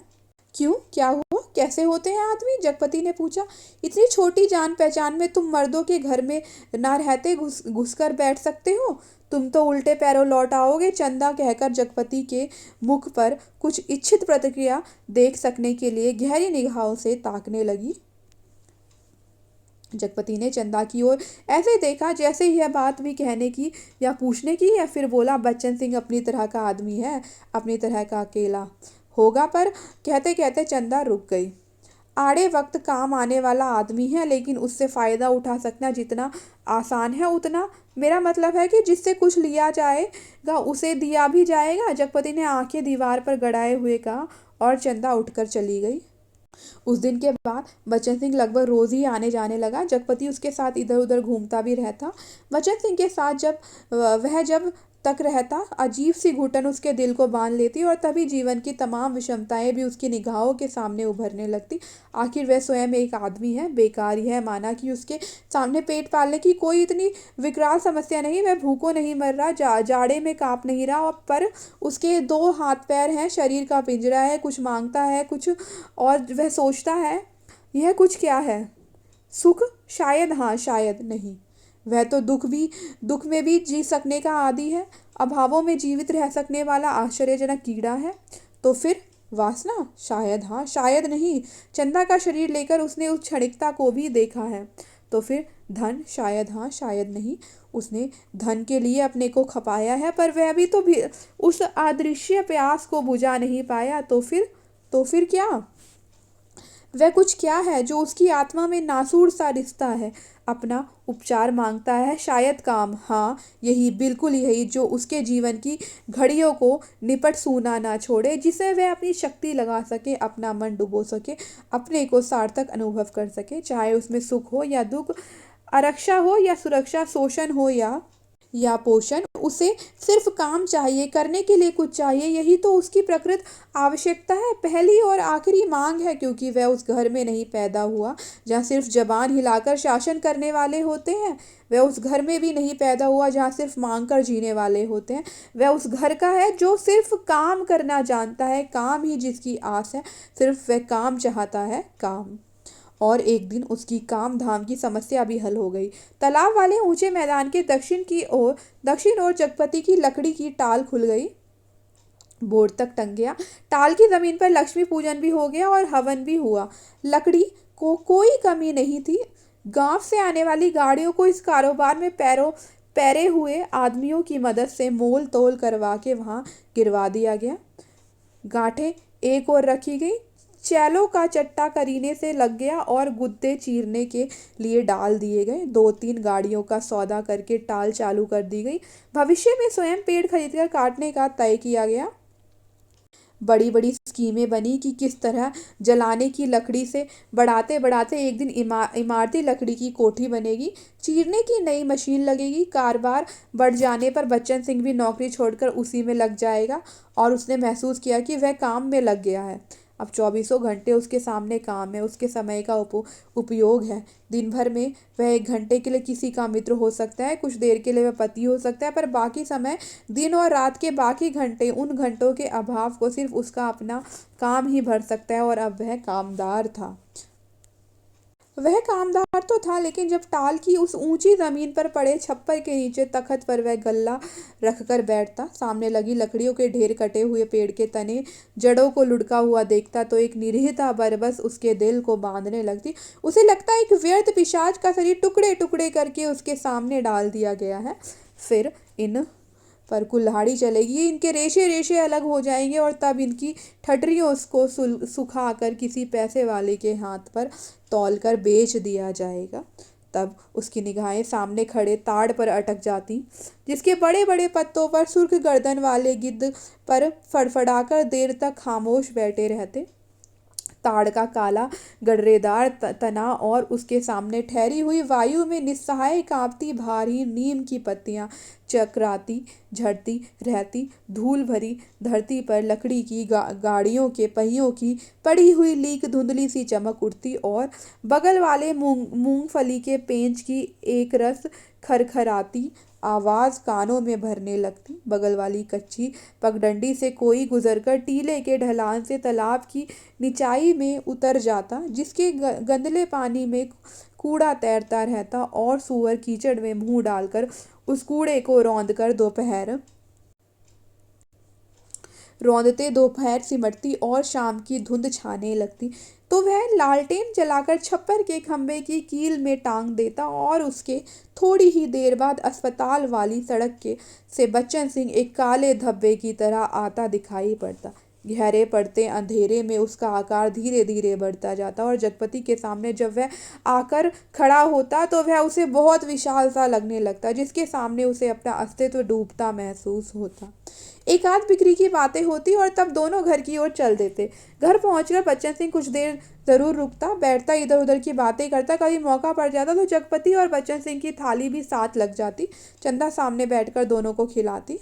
क्यों, क्या हुआ? कैसे होते हैं आदमी? जगपति ने पूछा। इतनी छोटी जान पहचान में तुम मर्दों के घर में ना रहते घुस कर बैठ सकते हो? तुम तो उल्टे पैरों लौट आओगे। चंदा कहकर जगपति के मुख पर कुछ इच्छित प्रतिक्रिया देख सकने के लिए गहरी निगाहों से ताकने लगी। जगपति ने चंदा की ओर ऐसे देखा जैसे यह बात भी कहने की या पूछने की है। फिर बोला, बच्चन सिंह अपनी तरह का आदमी है, अपनी तरह का अकेला होगा। पर कहते कहते चंदा रुक गई। आड़े वक्त काम आने वाला आदमी है, लेकिन उससे फ़ायदा उठा सकना जितना आसान है उतना, मेरा मतलब है कि जिससे कुछ लिया जाएगा उसे दिया भी जाएगा। जगपति ने आंखें दीवार पर गड़ाए हुए कहा और चंदा उठकर चली गई। उस दिन के बाद बच्चन सिंह लगभग रोज ही आने जाने लगा। जगपति उसके साथ इधर उधर घूमता भी रहता। बच्चन सिंह के साथ जब तक रहता, अजीब सी घुटन उसके दिल को बांध लेती और तभी जीवन की तमाम विषमताएं भी उसकी निगाहों के सामने उभरने लगती। आखिर वह स्वयं एक आदमी है, बेकार ही है माना कि उसके सामने पेट पालने की कोई इतनी विकराल समस्या नहीं। वह भूखों नहीं मर रहा, जाड़े में कांप नहीं रहा, पर उसके 2 हाथ पैर हैं, शरीर का पिंजरा है, कुछ मांगता है कुछ, और वह सोचता है यह कुछ क्या है? सुख? शायद, हाँ शायद नहीं। वह तो दुख में भी जी सकने का आदी है, अभावों में जीवित रह सकने वाला आश्चर्यजनक कीड़ा है। तो फिर वासना? शायद हाँ शायद नहीं। चंदा का शरीर लेकर उसने उस क्षणिकता को भी देखा है। तो फिर धन? शायद हाँ, शायद नहीं। उसने धन के लिए अपने को खपाया है, पर वह भी तो भी उस अदृश्य प्यास को बुझा नहीं पाया। तो फिर क्या? वह कुछ क्या है जो उसकी आत्मा में नासूर सा रिश्ता है, अपना उपचार मांगता है? शायद काम, हाँ यही, बिल्कुल यही, जो उसके जीवन की घड़ियों को निपट सूना ना छोड़े, जिसे वह अपनी शक्ति लगा सके, अपना मन डुबो सके, अपने को सार्थक अनुभव कर सके, चाहे उसमें सुख हो या दुख, आरक्षा हो या सुरक्षा, शोषण हो या पोषण। उसे सिर्फ काम चाहिए, करने के लिए कुछ चाहिए, यही तो उसकी प्रकृत आवश्यकता है, पहली और आखिरी मांग है, क्योंकि वह उस घर में नहीं पैदा हुआ जहाँ सिर्फ जबान हिलाकर शासन करने वाले होते हैं। वह उस घर में भी नहीं पैदा हुआ जहाँ सिर्फ मांग कर जीने वाले होते हैं। वह उस घर का है जो सिर्फ काम करना जानता है, काम ही जिसकी आस है, सिर्फ वह काम चाहता है, काम। और एक दिन उसकी काम धाम की समस्या भी हल हो गई। तालाब वाले ऊंचे मैदान के दक्षिण ओर जगपति की लकड़ी की टाल खुल गई, बोर्ड तक टंग गया। टाल की जमीन पर लक्ष्मी पूजन भी हो गया और हवन भी हुआ। लकड़ी को कोई कमी नहीं थी। गांव से आने वाली गाड़ियों को इस कारोबार में पैरे हुए आदमियों की मदद से मोल तोल करवा के वहां गिरवा दिया गया। गांठें एक ओर रखी गई, चैलों का चट्टा करीने से लग गया और गुद्दे चीरने के लिए डाल दिए गए। 2-3 गाड़ियों का सौदा करके टाल चालू कर दी गई। भविष्य में स्वयं पेड़ खरीदकर काटने का तय किया गया। बड़ी बड़ी स्कीमें बनी कि किस तरह जलाने की लकड़ी से बढ़ाते बढ़ाते एक दिन इमारती लकड़ी की कोठी बनेगी, चीरने की नई मशीन लगेगी। कारोबार बढ़ जाने पर बच्चन सिंह भी नौकरी छोड़कर उसी में लग जाएगा, और उसने महसूस किया कि वह काम में लग गया है। अब 24 घंटे उसके सामने काम है, उसके समय का उपयोग है। दिन भर में वह 1 घंटे के लिए किसी का मित्र हो सकता है, कुछ देर के लिए वह पति हो सकता है, पर बाकी समय, दिन और रात के बाकी घंटे, उन घंटों के अभाव को सिर्फ उसका अपना काम ही भर सकता है। और अब वह कामदार था। वह कामदार तो था, लेकिन जब टाल की उस ऊंची जमीन पर पड़े छप्पर के नीचे तख्त पर वह गल्ला रखकर बैठता, सामने लगी लकड़ियों के ढेर, कटे हुए पेड़ के तने, जड़ों को लुढ़का हुआ देखता, तो एक निरीहता बरबस उसके दिल को बांधने लगती। उसे लगता एक व्यर्थ पिशाच का शरीर टुकड़े टुकड़े करके उसके सामने डाल दिया गया है। फिर इन पर कुल्हाड़ी चलेगी, इनके रेशे रेशे अलग हो जाएंगे, और तब इनकी ठठरियों को सुखाकर किसी पैसे वाले के हाथ पर तौलकर बेच दिया जाएगा। तब उसकी निगाहें सामने खड़े ताड़ पर अटक जाती, जिसके बड़े बड़े पत्तों पर सुर्ख गर्दन वाले गिद्ध पर फड़फड़ाकर देर तक खामोश बैठे रहते। ताड़ का काला गडरेदार तना और उसके सामने ठहरी हुई वायु में निस्सहाय कांपती भारी नीम की पत्तियां चकराती झड़ती रहती। धूल भरी धरती पर लकड़ी की गाड़ियों के पहियों की पड़ी हुई लीक धुंधली सी चमक उठती, और बगल वाले मूंगफली के पेंच की एक रस खरखराती आवाज कानों में भरने लगती। बगल वाली कच्ची पगडंडी से कोई गुजरकर टीले के ढलान से तालाब की निचाई में उतर जाता, जिसके गंदले पानी में कूड़ा तैरता रहता, और सूअर कीचड़ में मुंह डालकर उस कूड़े को रौंदते दोपहर सिमटती और शाम की धुंध छाने लगती, तो वह लालटेन जलाकर छप्पर के खंभे की कील में टांग देता, और उसके थोड़ी ही देर बाद अस्पताल वाली सड़क से बच्चन सिंह एक काले धब्बे की तरह आता दिखाई पड़ता। गहरे पड़ते अंधेरे में उसका आकार धीरे धीरे बढ़ता जाता, और जगपति के सामने जब वह आकर खड़ा होता तो वह उसे बहुत विशाल सा लगने लगता, जिसके सामने उसे अपना अस्तित्व डूबता महसूस होता। एक आध बिक्री की बातें होती, और तब दोनों घर की ओर चल देते। घर पहुंचकर बच्चन सिंह कुछ देर जरूर रुकता, बैठता, इधर उधर की बातें करता। कभी मौका पड़ जाता तो जगपति और बच्चन सिंह की थाली भी साथ लग जाती। चंदा सामने बैठकर दोनों को खिलाती।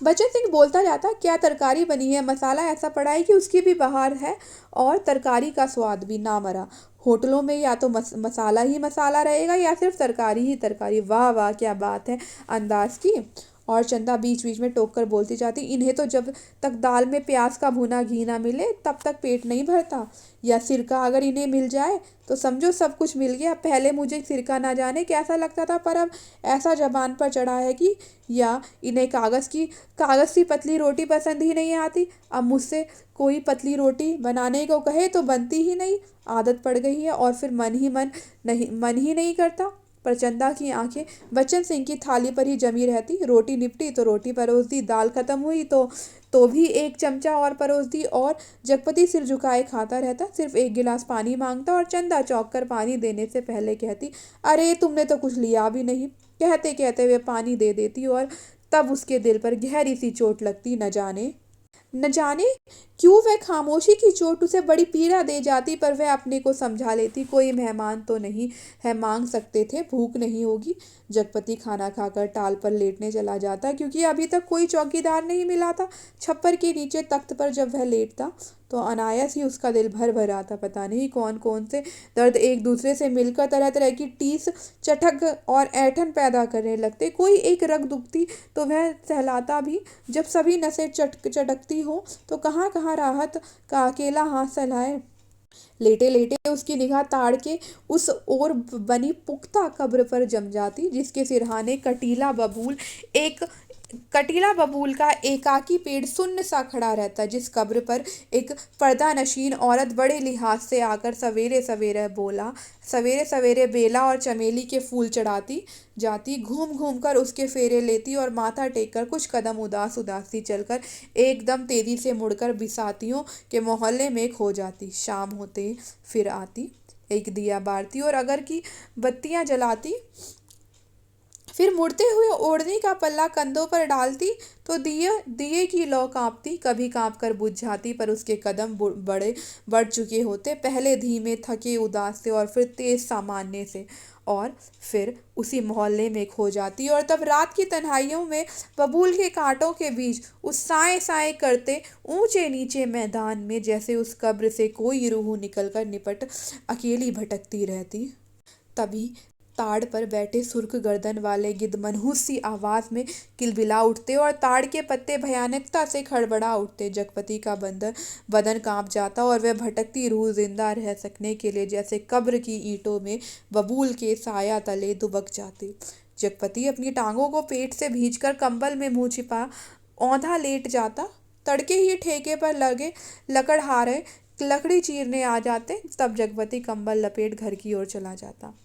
बच्चन सिंह बोलता जाता, क्या तरकारी बनी है, मसाला ऐसा पड़ा है कि उसकी भी बहार है, और तरकारी का स्वाद भी ना मरा। होटलों में या तो मसाला ही मसाला रहेगा, या सिर्फ तरकारी ही तरकारी। वाह वाह, क्या बात है अंदाज की। और चंदा बीच बीच में टोक कर बोलती जाती, इन्हें तो जब तक दाल में प्याज का भुना घी ना मिले तब तक पेट नहीं भरता। या सिरका अगर इन्हें मिल जाए तो समझो सब कुछ मिल गया। पहले मुझे सिरका ना जाने कैसा लगता था, पर अब ऐसा जबान पर चढ़ा है कि या इन्हें कागज़ की पतली रोटी पसंद ही नहीं आती। अब मुझसे कोई पतली रोटी बनाने को कहे तो बनती ही नहीं, आदत पड़ गई है और फिर मन ही नहीं करता। पर चंदा की आंखें बच्चन सिंह की थाली पर ही जमी रहती। रोटी निपटी तो रोटी परोस दी, दाल खत्म हुई तो भी एक चमचा और परोस दी, और जगपति सिर झुकाए खाता रहता। सिर्फ एक गिलास पानी मांगता और चंदा चौंक कर पानी देने से पहले कहती, अरे तुमने तो कुछ लिया भी नहीं। कहते कहते वे पानी दे देती और तब उसके दिल पर गहरी सी चोट लगती। न जाने क्यों वह खामोशी की चोट उसे बड़ी पीड़ा दे जाती, पर वह अपने को समझा लेती, कोई मेहमान तो नहीं है, मांग सकते थे, भूख नहीं होगी। जगपति खाना खाकर टाल पर लेटने चला जाता, क्योंकि अभी तक कोई चौकीदार नहीं मिला था। छप्पर के नीचे तख्त पर जब वह लेटता तो अनायास ही उसका दिल भर भर आता। पता नहीं कौन कौन से दर्द एक दूसरे से मिलकर तरह तरह की टीस, चटक और ऐंठन पैदा करने लगते। कोई एक रग दुखती तो वह सहलाता भी। जब सभी नसें चटकती हो तो कहाँ कहाँ राहत का अकेला हाथ सहलाए। लेटे लेटे उसकी निगाह ताड़ के उस ओर बनी पुख्ता कब्र पर जम जाती, जिसके सिरहाने कटीला बबूल का एकाकी पेड़ सुन्न सा खड़ा रहता। जिस कब्र पर एक पर्दा नशीन औरत बड़े लिहाज से आकर सवेरे सवेरे बेला और चमेली के फूल चढ़ाती जाती, घूम घूम कर उसके फेरे लेती और माथा टेक कर कुछ कदम उदास उदास सी चलकर एकदम तेजी से मुड़कर बिसातियों के मोहल्ले में खो जाती। शाम होते फिर आती, एक दिया बारती और अगर की बत्तियां जलाती, फिर मुड़ते हुए ओढ़नी का पल्ला कंधों पर डालती तो दिए की लौ कांपती, कभी कांप कर बुझ जाती, पर उसके कदम बढ़ चुके होते, पहले धीमे थके उदास से और फिर तेज सामान्य से, और फिर उसी मोहल्ले में खो जाती। और तब रात की तन्हाइयों में बबूल के कांटों के बीच उस साए साए करते ऊंचे नीचे मैदान में जैसे उस कब्र से कोई रूह निकलकर निपट अकेली भटकती रहती। तभी ताड़ पर बैठे सुर्ख गर्दन वाले गिद्ध मनहूस सी आवाज में किलबिला उठते और ताड़ के पत्ते भयानकता से खड़बड़ा उठते। जगपति का बदन कांप जाता और वह भटकती रूह जिंदा रह सकने के लिए जैसे कब्र की ईंटों में बबूल के साया तले दुबक जाते। जगपति अपनी टांगों को पेट से भींचकर कंबल में मुंह छिपा औंधा लेट जाता। तड़के ही ठेके पर लगे लकड़हारे लकड़ी चीरने आ जाते। तब जगपति कंबल लपेट घर की ओर चला जाता।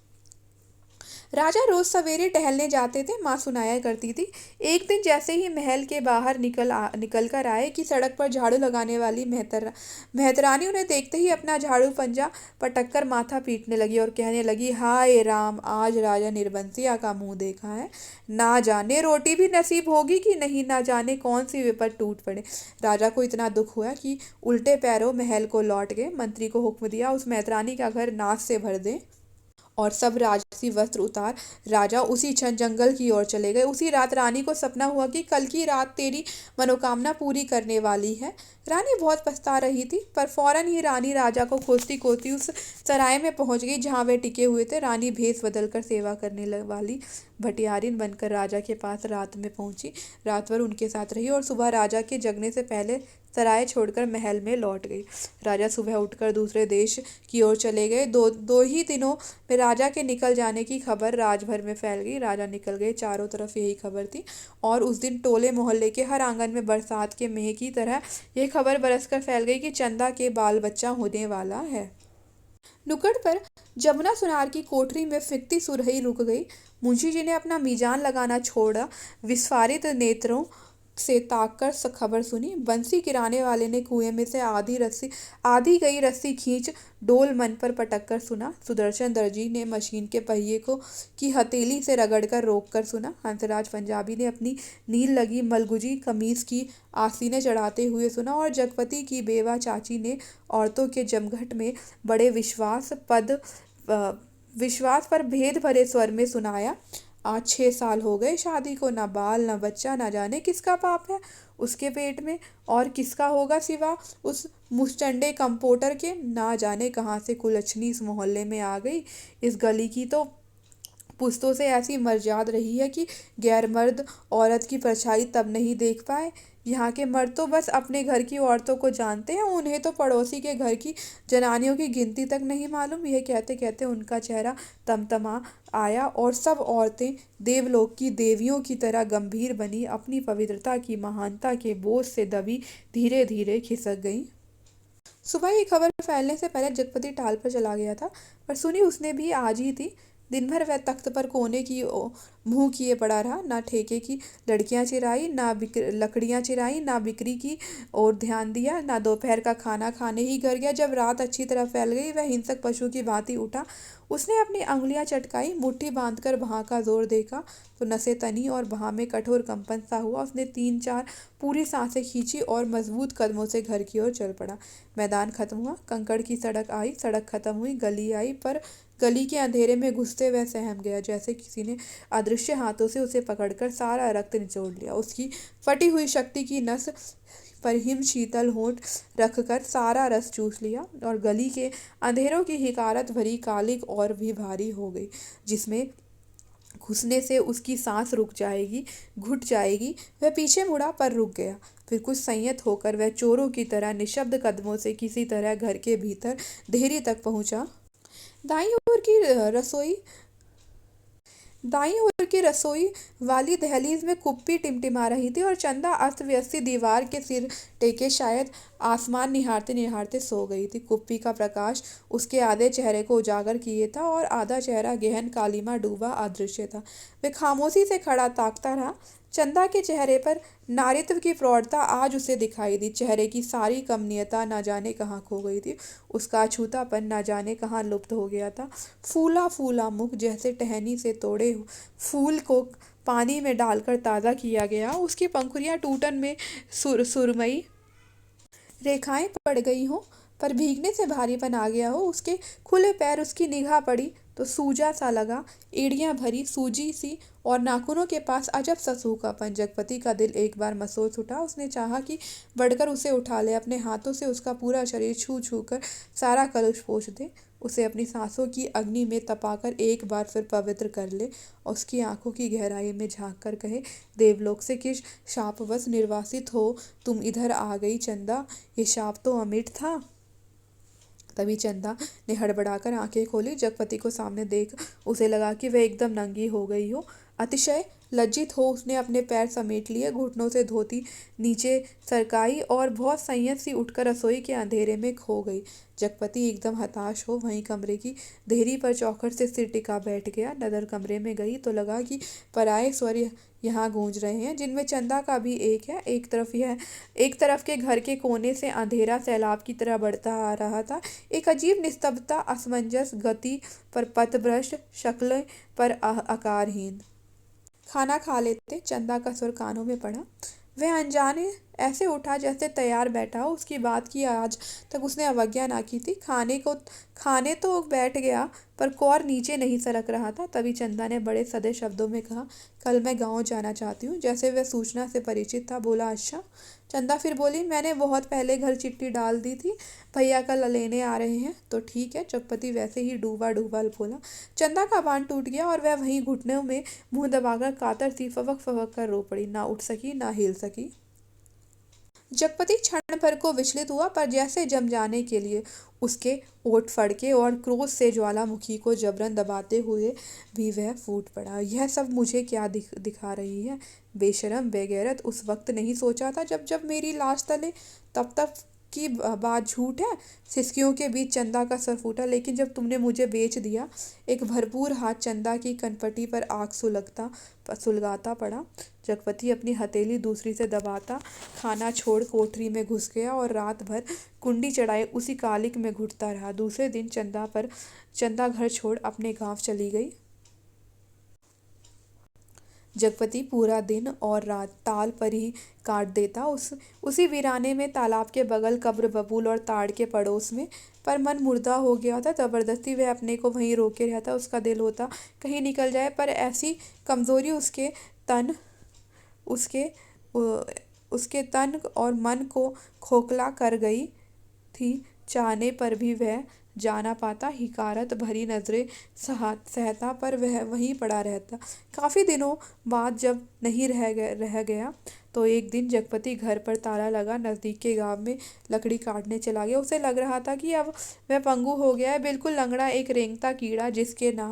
राजा रोज सवेरे टहलने जाते थे, माँ सुनाया करती थी। एक दिन जैसे ही महल के बाहर निकल कर आए कि सड़क पर झाड़ू लगाने वाली मेहतरानी उन्हें देखते ही अपना झाड़ू पंजा पटक कर माथा पीटने लगी और कहने लगी, हाय राम, आज राजा निर्बंसिया का मुंह देखा है। ना जाने रोटी भी नसीब होगी कि नहीं, ना जाने कौन सी विपद टूट पड़े। राजा को इतना दुख हुआ कि उल्टे पैरों महल को लौट गए। मंत्री को हुक्म दिया उस मेहतरानी का घर नाश से भर दे, और सब राजसी वस्त्र उतार राजा उसी क्षण जंगल की ओर चले गए। उसी रात रानी को सपना हुआ कि कल की रात तेरी मनोकामना पूरी करने वाली है। रानी बहुत पछता रही थी, पर फौरन ही रानी राजा को खोजती खोजती उस सराय में पहुंच गई जहां वे टिके हुए थे। रानी भेष बदलकर सेवा करने वाली भटियारिन बनकर राजा के पास रात में पहुंची, रात भर उनके साथ रही और सुबह राजा के जगने से पहले सराय छोड़कर महल में लौट गई। राजा सुबह उठकर दूसरे देश की ओर चले गए। दो ही दिनों में राजा के निकल जाने की खबर राजभर में फैल गई। राजा निकल गए, चारों तरफ यही खबर थी, और उस दिन टोले मोहल्ले के हर आंगन में बरसात के मेह की तरह यह खबर बरसकर फैल गई कि चंदा के बाल बच्चा होने वाला है। नुक्कड़ पर जमुना सुनार की कोठरी में फिकती सुरही रुक गई। मुंशी जी ने अपना मीजान लगाना छोड़ा, विस्फारित नेत्रों से ताक कर खबर सुनी। बंसी गिराने वाले ने कुएं में से आधी गई रस्सी खींच डोल मन पर पटक कर सुना। सुदर्शन दर्जी ने मशीन के पहिए को की हथेली से रगड़कर रोक कर सुना। हंसराज पंजाबी ने अपनी नील लगी मलगुजी कमीज की आस्तीनें चढ़ाते हुए सुना, और जगपति की बेवा चाची ने औरतों के जमघट में बड़े विश्वास पर भेद भरे स्वर में सुनाया। आज 6 साल हो गए शादी को, ना बाल ना बच्चा, ना जाने किसका पाप है उसके पेट में, और किसका होगा सिवा उस मुस्टंडे कंपोटर के। ना जाने कहाँ से कुलच्छनी इस मोहल्ले में आ गई। इस गली की तो पुश्तों से ऐसी मर्याद रही है कि गैर मर्द औरत की परछाई तब नहीं देख पाए। यहाँ के मर्द तो बस अपने घर की औरतों को जानते हैं, उन्हें तो पड़ोसी के घर की जनानियों की गिनती तक नहीं मालूम। यह कहते कहते उनका चेहरा तमतमा आया और सब औरतें देवलोक की देवियों की तरह गंभीर बनी, अपनी पवित्रता की महानता के बोझ से दबी धीरे धीरे खिसक गईं। सुबह की खबर फैलने से पहले जगपति टाल पर चला गया था, पर सुनी उसने भी आज ही थी। दिन भर वह तख्त पर कोने की मुंह किए पड़ा रहा, ना ठेके की लड़कियां चिराई, ना लकड़ियां चिराई, ना बिक्री की और ध्यान दिया, ना दोपहर का खाना खाने ही घर गया। जब रात अच्छी तरह फैल गई वह हिंसक पशु की भांति उठा। उसने अपनी अंगुलियां चटकाई, मुट्ठी बांधकर भहाँ का जोर देखा तो नसें तनी और भहाँ में कठोर कंपन सा हुआ। उसने 3-4 पूरी सांसें खींची और मजबूत कदमों से घर की ओर चल पड़ा। मैदान खत्म हुआ, कंकड़ की सड़क आई, सड़क खत्म हुई, गली आई, पर गली के अंधेरे में घुसते वह सहम गया, जैसे किसी ने अदृश्य हाथों से उसे पकड़कर सारा रक्त निचोड़ लिया। उसकी फटी हुई शक्ति की नस पर हिम शीतल होंठ रखकर सारा रस चूस लिया और गली के अंधेरों की हिकारत भरी कालिक और भी भारी हो गई, जिसमें घुसने से उसकी सांस रुक जाएगी, घुट जाएगी। वह पीछे मुड़ा पर रुक गया। फिर कुछ संयत होकर वह चोरों की तरह निशब्द कदमों से किसी तरह घर के भीतर देहरी तक पहुंचा। दाईं ओर की रसोई दाईं ओर की रसोई वाली दहलीज में कुप्पी टिमटिमा रही थी और चंदा अस्त व्यस्त दीवार के सिर टेके शायद आसमान निहारते निहारते सो गई थी। कुप्पी का प्रकाश उसके आधे चेहरे को उजागर किए था और आधा चेहरा गहन कालीमा डूबा अदृश्य था। वह खामोशी से खड़ा ताकता रहा। चंदा के चेहरे पर नारित्व की प्रौढ़ता आज उसे दिखाई दी। चेहरे की सारी कमनीयता न जाने कहाँ खो गई थी, उसका अछूतापन न जाने कहाँ लुप्त हो गया था। फूला फूला मुख जैसे टहनी से तोड़े फूल को पानी में डालकर ताज़ा किया गया। उसकी पंखुड़ियाँ टूटन में सुरमई रेखाएं पड़ गई हों, पर भीगने से भारीपन आ गया हो। उसके खुले पैर उसकी निगाह पड़ी तो सूजा सा लगा, एड़ियां भरी सूजी सी और नाखूनों के पास अजब सा सूखापन। जगपति का दिल एक बार मसोस उठा। उसने चाहा कि बढ़कर उसे उठा ले, अपने हाथों से उसका पूरा शरीर छू छू कर सारा कलुष पोंछ दे, उसे अपनी सांसों की अग्नि में तपाकर एक बार फिर पवित्र कर ले और उसकी आंखों की गहराई में झांक कर कहे, देवलोक से किस शापवश निर्वासित हो तुम इधर आ गई चंदा, ये शाप तो अमिट था। तभी चंदा ने हड़बड़ाकर आंखें खोली। जगपति को सामने देख उसे लगा कि वह एकदम नंगी हो गई हो। अतिशय लज्जित हो उसने अपने पैर समेट लिए, घुटनों से धोती नीचे सरकाई और बहुत संयत सी उठकर रसोई के अंधेरे में खो गई। जगपति एकदम हताश हो वहीं कमरे की देहरी पर चौखट से सिर टिका बैठ गया। नजर कमरे में गई तो लगा कि पराये स्वर यहाँ गूंज रहे हैं, जिनमें चंदा का भी एक है। एक तरफ के घर के कोने से अंधेरा सैलाब की तरह बढ़ता आ रहा था। एक अजीब निस्तब्धता, असमंजस गति पर पथभ्रष्ट, शक्ल पर आकारहीन। खाना खा लेते, चंदा का सुर कानों में पड़ा। वह अनजाने ऐसे उठा जैसे तैयार बैठा हो। उसकी बात की आज तक उसने अवज्ञा ना की थी। खाने तो बैठ गया पर कौर नीचे नहीं सरक रहा था। तभी चंदा ने बड़े सधे शब्दों में कहा, कल मैं गांव जाना चाहती हूँ। जैसे वह सूचना से परिचित था। बोला, अच्छा। चंदा फिर बोली, मैंने बहुत पहले घर चिट्ठी डाल दी थी, भैया कल लेने आ रहे हैं। तो ठीक है, जगपति वैसे ही डूबा डूबा बोला। चंदा का बांध टूट गया और वह वहीं घुटनों में मुंह दबाकर कातर सी फवक फवक कर रो पड़ी। ना उठ सकी, ना हिल सकी। जगपति क्षण भर को विचलित हुआ, पर जैसे जम जाने के लिए उसके ओठ फड़के और क्रोध से ज्वालामुखी को जबरन दबाते हुए भी वह फूट पड़ा। यह सब मुझे क्या दिखा रही है? बेशरम, बेगैरत। उस वक्त नहीं सोचा था जब मेरी लाश तले? तब की बात झूठ है। सिसकियों के बीच चंदा का सर फूटा। लेकिन जब तुमने मुझे बेच दिया। एक भरपूर हाथ चंदा की कनपटी पर आग सुलगाता पड़ा। जगपति अपनी हथेली दूसरी से दबाता खाना छोड़ कोठरी में घुस गया और रात भर कुंडी चढ़ाए उसी कालिक में घुटता रहा। दूसरे दिन चंदा घर छोड़ अपने गांव चली गई। जगपति पूरा दिन और रात ताल पर ही काट देता, उसी वीराने में, तालाब के बगल, कब्र बबूल और ताड़ के पड़ोस में। पर मन मुर्दा हो गया था। जबरदस्ती वह अपने को वहीं रोके रहता। उसका दिल होता कहीं निकल जाए, पर ऐसी कमजोरी उसके तन और मन को खोखला कर गई थी। चाहने पर भी वह जाना पाता, हिकारत भरी नजरें सहता, पर वह वहीं पड़ा रहता। काफी दिनों बाद जब नहीं रह गया तो एक दिन जगपति घर पर ताला लगा नजदीक के गांव में लकड़ी काटने चला गया। उसे लग रहा था कि अब वह पंगु हो गया है, बिल्कुल लंगड़ा, एक रेंगता कीड़ा जिसके ना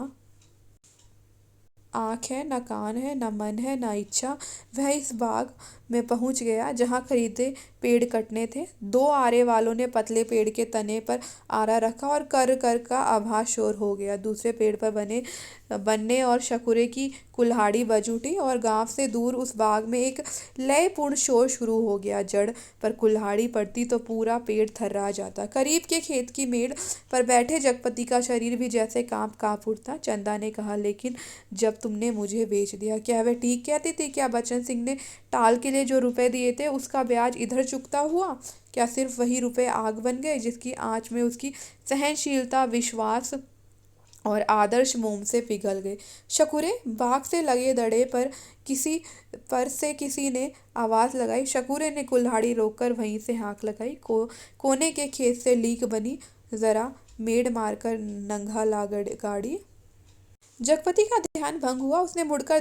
आँख है, न कान है, न मन है, न इच्छा। वह इस बाग में पहुंच गया जहां खरीदे पेड़ कटने थे। दो आरे वालों ने पतले पेड़ के तने पर आरा रखा और कर कर का आभास शोर हो गया। दूसरे पेड़ पर बनने और शकुरे की कुल्हाड़ी बज उठी और गांव से दूर उस बाग में एक लयपूर्ण शोर शुरू हो गया। जड़ पर कुल्हाड़ी पड़ती तो पूरा पेड़ थर्रा जाता। करीब के खेत की मेड़ पर बैठे जगपति का शरीर भी जैसे कांप कांप उठता। चंदा ने कहा, लेकिन जब तुमने मुझे बेच दिया, क्या वह ठीक कहती थी? क्या बच्चन सिंह ने टाल के लिए जो रुपए दिए थे उसका ब्याज इधर चुकता हुआ? क्या सिर्फ वही रुपए आग बन गए जिसकी आंच में उसकी सहनशीलता, विश्वास और आदर्श मोम से पिघल गए? शकुरे, बाग से लगे दड़े पर किसी ने आवाज लगाई। शकुरे ने कुल्हाड़ी रोककर वहीं से हाँक लगाई। कोने के खेत से लीक बनी, जरा मेड़ मारकर नंगा ला गाड़ी। जगपति का ध्यान भंग हुआ। उसने मुड़कर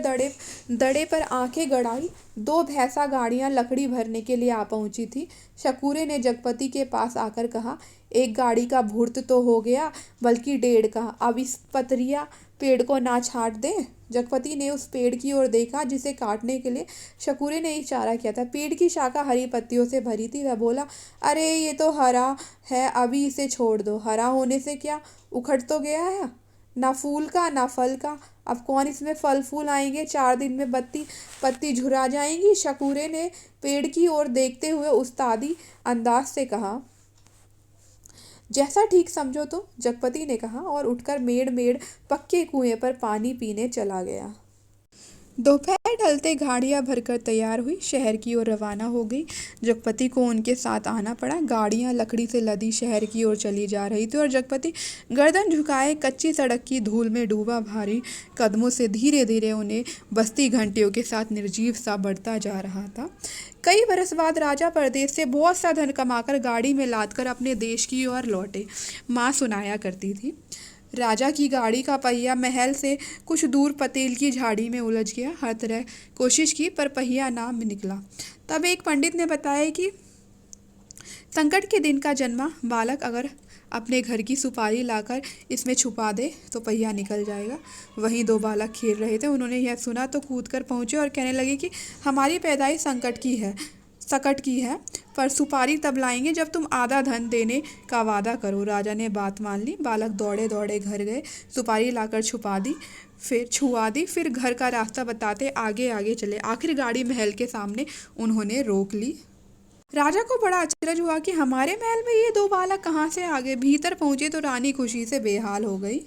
दड़े पर आंखें गड़ाई। दो भैंसा गाड़ियां लकड़ी भरने के लिए आ पहुंची थी। शकूरे ने जगपति के पास आकर कहा, एक गाड़ी का भुर्त तो हो गया, बल्कि डेढ़ का। अब इस पतरिया पेड़ को ना छाट दे। जगपति ने उस पेड़ की ओर देखा जिसे काटने के लिए शकूरे ने इशारा किया था। पेड़ की शाखा हरी पत्तियों से भरी थी। वह बोला, अरे ये तो हरा है, अभी इसे छोड़ दो। हरा होने से क्या उखड़ तो गया है? ना फूल का ना फल का, अब कौन इसमें फल फूल आएंगे? 4 दिन में पत्ती झुरा जाएंगी। शकूरे ने पेड़ की ओर देखते हुए उस्तादी अंदाज से कहा, जैसा ठीक समझो तुम। जगपति ने कहा और उठकर मेड़ पक्के कुएं पर पानी पीने चला गया। दोपहर ढलते गाड़ियां भरकर तैयार हुई, शहर की ओर रवाना हो गई। जगपति को उनके साथ आना पड़ा। गाड़ियां लकड़ी से लदी शहर की ओर चली जा रही थी और जगपति गर्दन झुकाए कच्ची सड़क की धूल में डूबा भारी कदमों से धीरे धीरे उन्हें बस्ती घंटियों के साथ निर्जीव सा बढ़ता जा रहा था। कई बरस बाद राजा परदेश से बहुत सा धन कमाकर गाड़ी में लादकर अपने देश की ओर लौटे। माँ सुनाया करती थी, राजा की गाड़ी का पहिया महल से कुछ दूर पतेल की झाड़ी में उलझ गया। हर तरह कोशिश की पर पहिया ना निकला। तब एक पंडित ने बताया कि संकट के दिन का जन्मा बालक अगर अपने घर की सुपारी लाकर इसमें छुपा दे तो पहिया निकल जाएगा। वहीं दो बालक खेल रहे थे। उन्होंने यह सुना तो कूद कर पहुंचे और कहने लगे कि हमारी पैदाइश सकट की है, पर सुपारी तब लाएंगे जब तुम आधा धन देने का वादा करो। राजा ने बात मान ली। बालक दौड़े दौड़े घर गए, सुपारी लाकर छुआ दी, फिर घर का रास्ता बताते आगे आगे चले। आखिर गाड़ी महल के सामने उन्होंने रोक ली। राजा को बड़ा अचरज हुआ कि हमारे महल में ये दो बालक कहाँ से आ गए। भीतर पहुंचे तो रानी खुशी से बेहाल हो गई।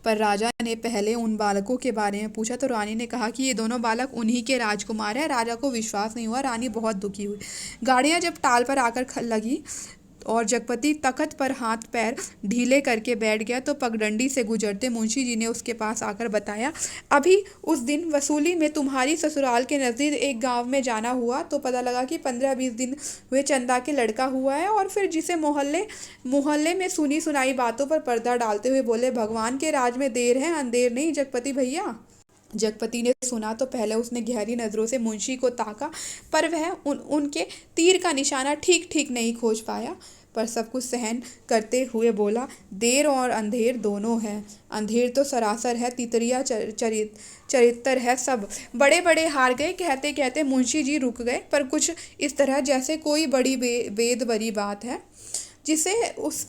पर राजा ने पहले उन बालकों के बारे में पूछा तो रानी ने कहा कि ये दोनों बालक उन्हीं के राजकुमार हैं। राजा को विश्वास नहीं हुआ। रानी बहुत दुखी हुई। गाड़ियां जब टाल पर आकर लगी और जगपति तख्त पर हाथ पैर ढीले करके बैठ गया तो पगडंडी से गुजरते मुंशी जी ने उसके पास आकर बताया, अभी उस दिन वसूली में तुम्हारी ससुराल के नज़दीक एक गांव में जाना हुआ तो पता लगा कि 15-20 दिन हुए चंदा के लड़का हुआ है। और फिर जिसे मोहल्ले में सुनी सुनाई बातों पर पर्दा डालते हुए बोले, भगवान के राज में देर है अंधेर नहीं जगपति भैया। जगपति ने सुना तो पहले उसने गहरी नज़रों से मुंशी को ताका, पर वह उनके तीर का निशाना ठीक नहीं खोज पाया। पर सब कुछ सहन करते हुए बोला, देर और अंधेर दोनों है। अंधेर तो सरासर है, तितरिया चरित्र है सब। बड़े बड़े हार गए। कहते कहते मुंशी जी रुक गए, पर कुछ इस तरह जैसे कोई बड़ी वेद बड़ी बात है जिसे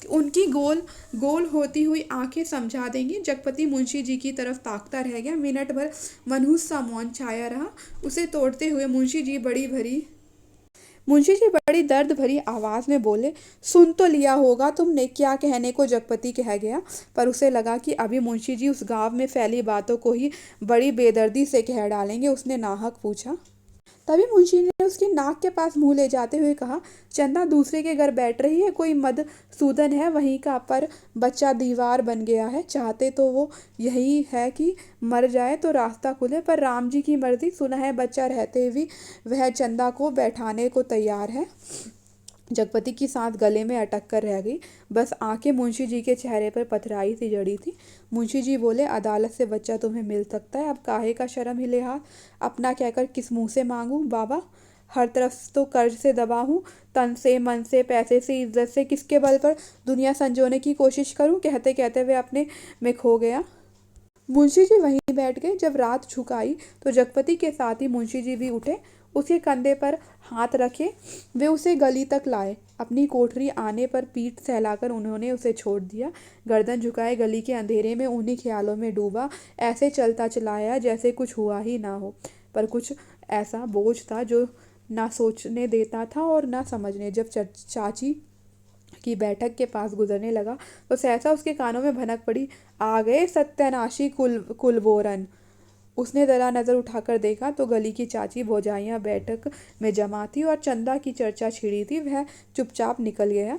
उनकी गोल होती हुई आंखें समझा देंगी। जगपति मुंशी जी की तरफ ताकता रह गया। मिनट भर मनहूस सा मौन छाया रहा। उसे तोड़ते हुए मुंशी जी बड़ी दर्द भरी आवाज में बोले, सुन तो लिया होगा तुमने क्या कहने को जगपति कह गया। पर उसे लगा कि अभी मुंशी जी उस गांव में फैली बातों को ही बड़ी बेदर्दी से कह डालेंगे। उसने नाहक पूछा। तभी मुंशी ने उसकी नाक के पास मुंह ले जाते हुए कहा, चंदा दूसरे के घर बैठ रही है, कोई मधुसूदन है वहीं का, पर बच्चा दीवार बन गया है। चाहते तो वो यही है कि मर जाए तो रास्ता खुले, पर राम जी की मर्जी। सुना है बच्चा रहते भी वह चंदा को बैठाने को तैयार है। जगपति की सांस गले में अटक कर रह गई। बस आंखें मुंशी जी के चेहरे पर पथराई सी जड़ी थी। मुंशी जी बोले, अदालत से बच्चा तुम्हें मिल सकता है, अब काहे का शर्म हिले हाथ? अपना कहकर किस मुंह से मांगू बाबा? हर तरफ तो कर्ज से दबा हूँ, तन से, मन से, पैसे से, इज्जत से, किसके बल पर दुनिया संजोने की कोशिश करूं? कहते कहते वे अपने में खो गया। मुंशी जी वहीं बैठ गए। जब रात झुक आई तो जगपति के साथ ही मुंशी जी भी उठे। उसके कंधे पर हाथ रखे वे उसे गली तक लाए। अपनी कोठरी आने पर पीठ सहलाकर उन्होंने उसे छोड़ दिया। गर्दन झुकाए गली के अंधेरे में उन्हीं ख्यालों में डूबा, ऐसे चलता चलाया जैसे कुछ हुआ ही ना हो। पर कुछ ऐसा बोझ था जो ना सोचने देता था और ना समझने। जब चाची की बैठक के पास गुजरने लगा तो सहसा उसके कानों में भनक पड़ी, आ गए सत्यानाशी कुलबोरन। उसने जरा नज़र उठाकर देखा तो गली की चाची भौजाइयाँ बैठक में जमा थी और चंदा की चर्चा छिड़ी थी। वह चुपचाप निकल गया।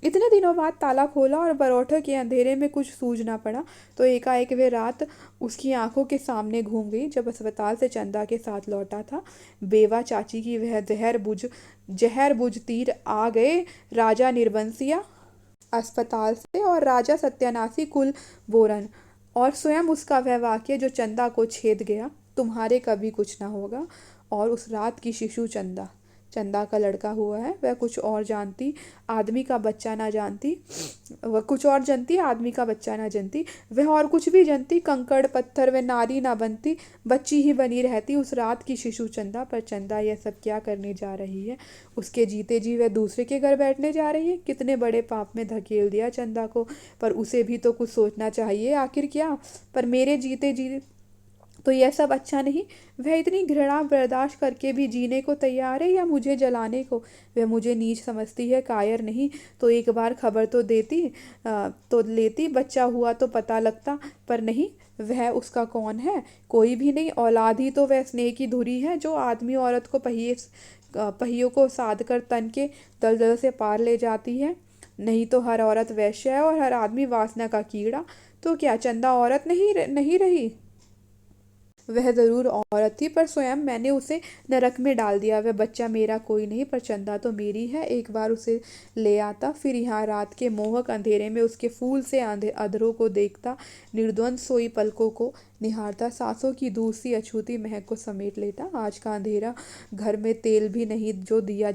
इतने दिनों बाद ताला खोला और बरौठे के अंधेरे में कुछ सूझ ना पड़ा तो एकाएक वे रात उसकी आंखों के सामने घूम गई जब अस्पताल से चंदा के साथ लौटा था। बेवा चाची की वह जहर बुझ तीर आ गए राजा निर्बंसिया अस्पताल से और राजा सत्यानाशी कुल बोरन, और स्वयं उसका वह वाक्य जो चंदा को छेद गया, तुम्हारे कभी कुछ ना होगा। और उस रात की शिशु चंदा, चंदा का लड़का हुआ है, वह कुछ और जानती, आदमी का बच्चा ना जानती। वह कुछ और जानती, आदमी का बच्चा ना जानती। वह और कुछ भी जानती, कंकड़ पत्थर वह नारी ना बनती, बच्ची ही बनी रहती उस रात की शिशु चंदा। पर चंदा यह सब क्या करने जा रही है? उसके जीते जी वह दूसरे के घर बैठने जा रही है। कितने बड़े पाप में धकेल दिया चंदा को। पर उसे भी तो कुछ सोचना चाहिए, आखिर क्या? पर मेरे जीते जी तो यह सब अच्छा नहीं। वह इतनी घृणा बर्दाश्त करके भी जीने को तैयार है या मुझे जलाने को? वह मुझे नीच समझती है, कायर नहीं तो एक बार खबर तो देती, तो लेती, बच्चा हुआ तो पता लगता। पर नहीं, वह उसका कौन है? कोई भी नहीं। औलाद ही तो वह स्नेह की धुरी है जो आदमी औरत को पहियों को साध कर तन के दलदल से पार ले जाती है। नहीं तो हर औरत वैश्य है और हर आदमी वासना का कीड़ा। तो क्या चंदा औरत नहीं रही? वह ज़रूर औरत थी, पर स्वयं मैंने उसे नरक में डाल दिया। वह बच्चा मेरा कोई नहीं, पर चंदा तो मेरी है। एक बार उसे ले आता, फिर यहाँ रात के मोहक अंधेरे में उसके फूल से अधरों को देखता, निर्द्वंद सोई पलकों को निहारता, सांसों की दूर सी अछूती महक को समेट लेता। आज का अंधेरा, घर में तेल भी नहीं जो दिया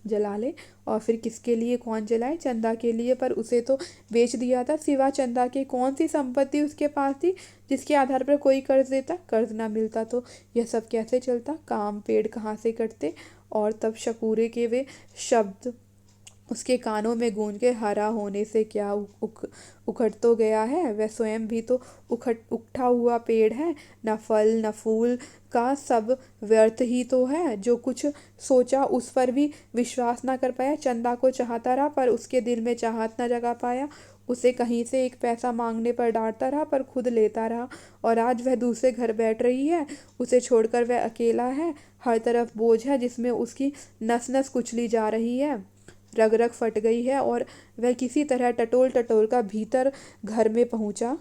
जला ले। और फिर किसके लिए कौन जलाए? चंदा के लिए। पर उसे तो बेच दिया था। सिवा चंदा के कौन सी संपत्ति उसके पास थी जिसके आधार पर कोई कर्ज देता? कर्ज ना मिलता तो यह सब कैसे चलता? काम पेड़ कहाँ से कटते? और तब शकूरे के वे शब्द उसके कानों में गूंज के, हरा होने से क्या उखड़ तो गया है? वह स्वयं भी तो उखड़ा हुआ पेड़ है, न फल न फूल का, सब व्यर्थ ही तो है। जो कुछ सोचा उस पर भी विश्वास ना कर पाया। चंदा को चाहता रहा पर उसके दिल में चाहत न जगा पाया। उसे कहीं से एक पैसा मांगने पर डांटता रहा पर खुद लेता रहा। और आज वह दूसरे घर बैठ रही है, उसे छोड़कर वह अकेला है। हर तरफ बोझ है जिसमें उसकी नस नस कुचली जा रही है, रग रग फट गई है। और वह किसी तरह टटोल टटोल का भीतर घर में पहुंचा।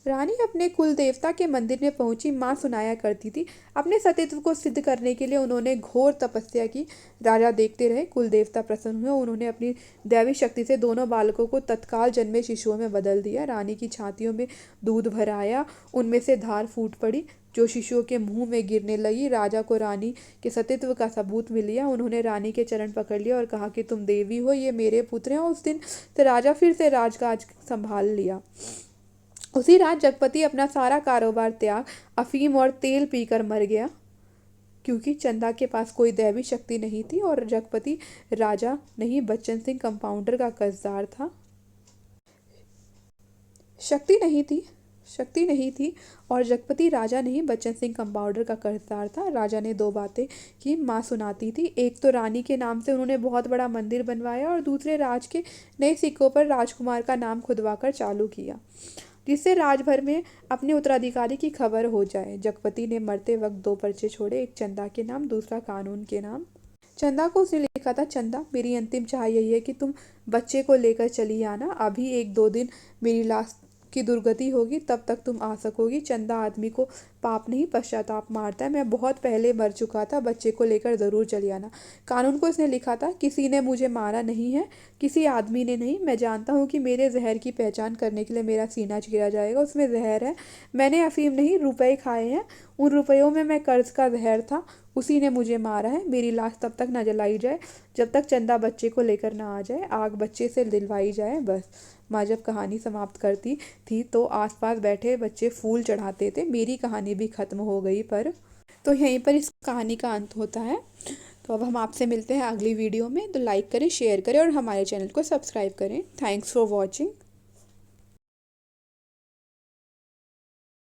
रानी अपने कुल देवता के मंदिर में पहुंची। माँ सुनाया करती थी, अपने सतीत्व को सिद्ध करने के लिए उन्होंने घोर तपस्या की। राजा देखते रहे। कुल देवता प्रसन्न हुए। उन्होंने अपनी दैवी शक्ति से दोनों बालकों को तत्काल जन्मे शिशुओं में बदल दिया। रानी की छातियों में दूध भर आया, उनमें से धार फूट पड़ी जो शिशुओं के मुंह में गिरने लगी। राजा को रानी के सतीत्व का सबूत मिल गया। उन्होंने रानी के चरण पकड़ लिया और कहा कि तुम देवी हो, ये मेरे पुत्र हैं। और उस दिन से राजा फिर से राजकाज संभाल लिया। उसी रात जगपति अपना सारा कारोबार त्याग अफीम और तेल पीकर मर गया, क्योंकि चंदा के पास कोई दैवी शक्ति नहीं थी और जगपति राजा नहीं, बच्चन सिंह कंपाउंडर का कर्जदार था। शक्ति नहीं थी शक्ति नहीं थी और जगपति राजा नहीं, बच्चन सिंह कंपाउंडर का कर्जदार था। राजा ने दो बातें की, माँ सुनाती थी। एक तो रानी के नाम से उन्होंने बहुत बड़ा मंदिर बनवाया और दूसरे राज के नए सिक्कों पर राजकुमार का नाम खुदवाकर चालू किया, जिससे राजभर में अपने उत्तराधिकारी की खबर हो जाए। जगपति ने मरते वक्त दो पर्चे छोड़े, एक चंदा के नाम, दूसरा कानून के नाम। चंदा को उसने लिखा था, चंदा, मेरी अंतिम चाह यही है कि तुम बच्चे को लेकर चली आना। अभी एक दो दिन मेरी लाश की दुर्गति होगी, तब तक तुम आ सकोगी। चंदा आदमी को पाप नहीं पश्चाताप मारता है। मैं बहुत पहले मर चुका था, बच्चे को लेकर ज़रूर चली आना। कानून को इसने लिखा था, किसी ने मुझे मारा नहीं है, किसी आदमी ने नहीं। मैं जानता हूँ कि मेरे जहर की पहचान करने के लिए मेरा सीना चीरा जाएगा, उसमें जहर है। मैंने अफीम नहीं, रुपए खाए हैं। उन रुपयों में मैं कर्ज का जहर था, उसी ने मुझे मारा है। मेरी लाश तब तक ना जलाई जाए जब तक चंदा बच्चे को लेकर ना आ जाए, आग बच्चे से दिलवाई जाए, बस। माँ जब कहानी समाप्त करती थी तो आसपास बैठे बच्चे फूल चढ़ाते थे। मेरी कहानी भी ख़त्म हो गई, पर तो यहीं पर इस कहानी का अंत होता है। तो अब हम आपसे मिलते हैं अगली वीडियो में। तो लाइक करें, शेयर करें और हमारे चैनल को सब्सक्राइब करें। Thanks for watching.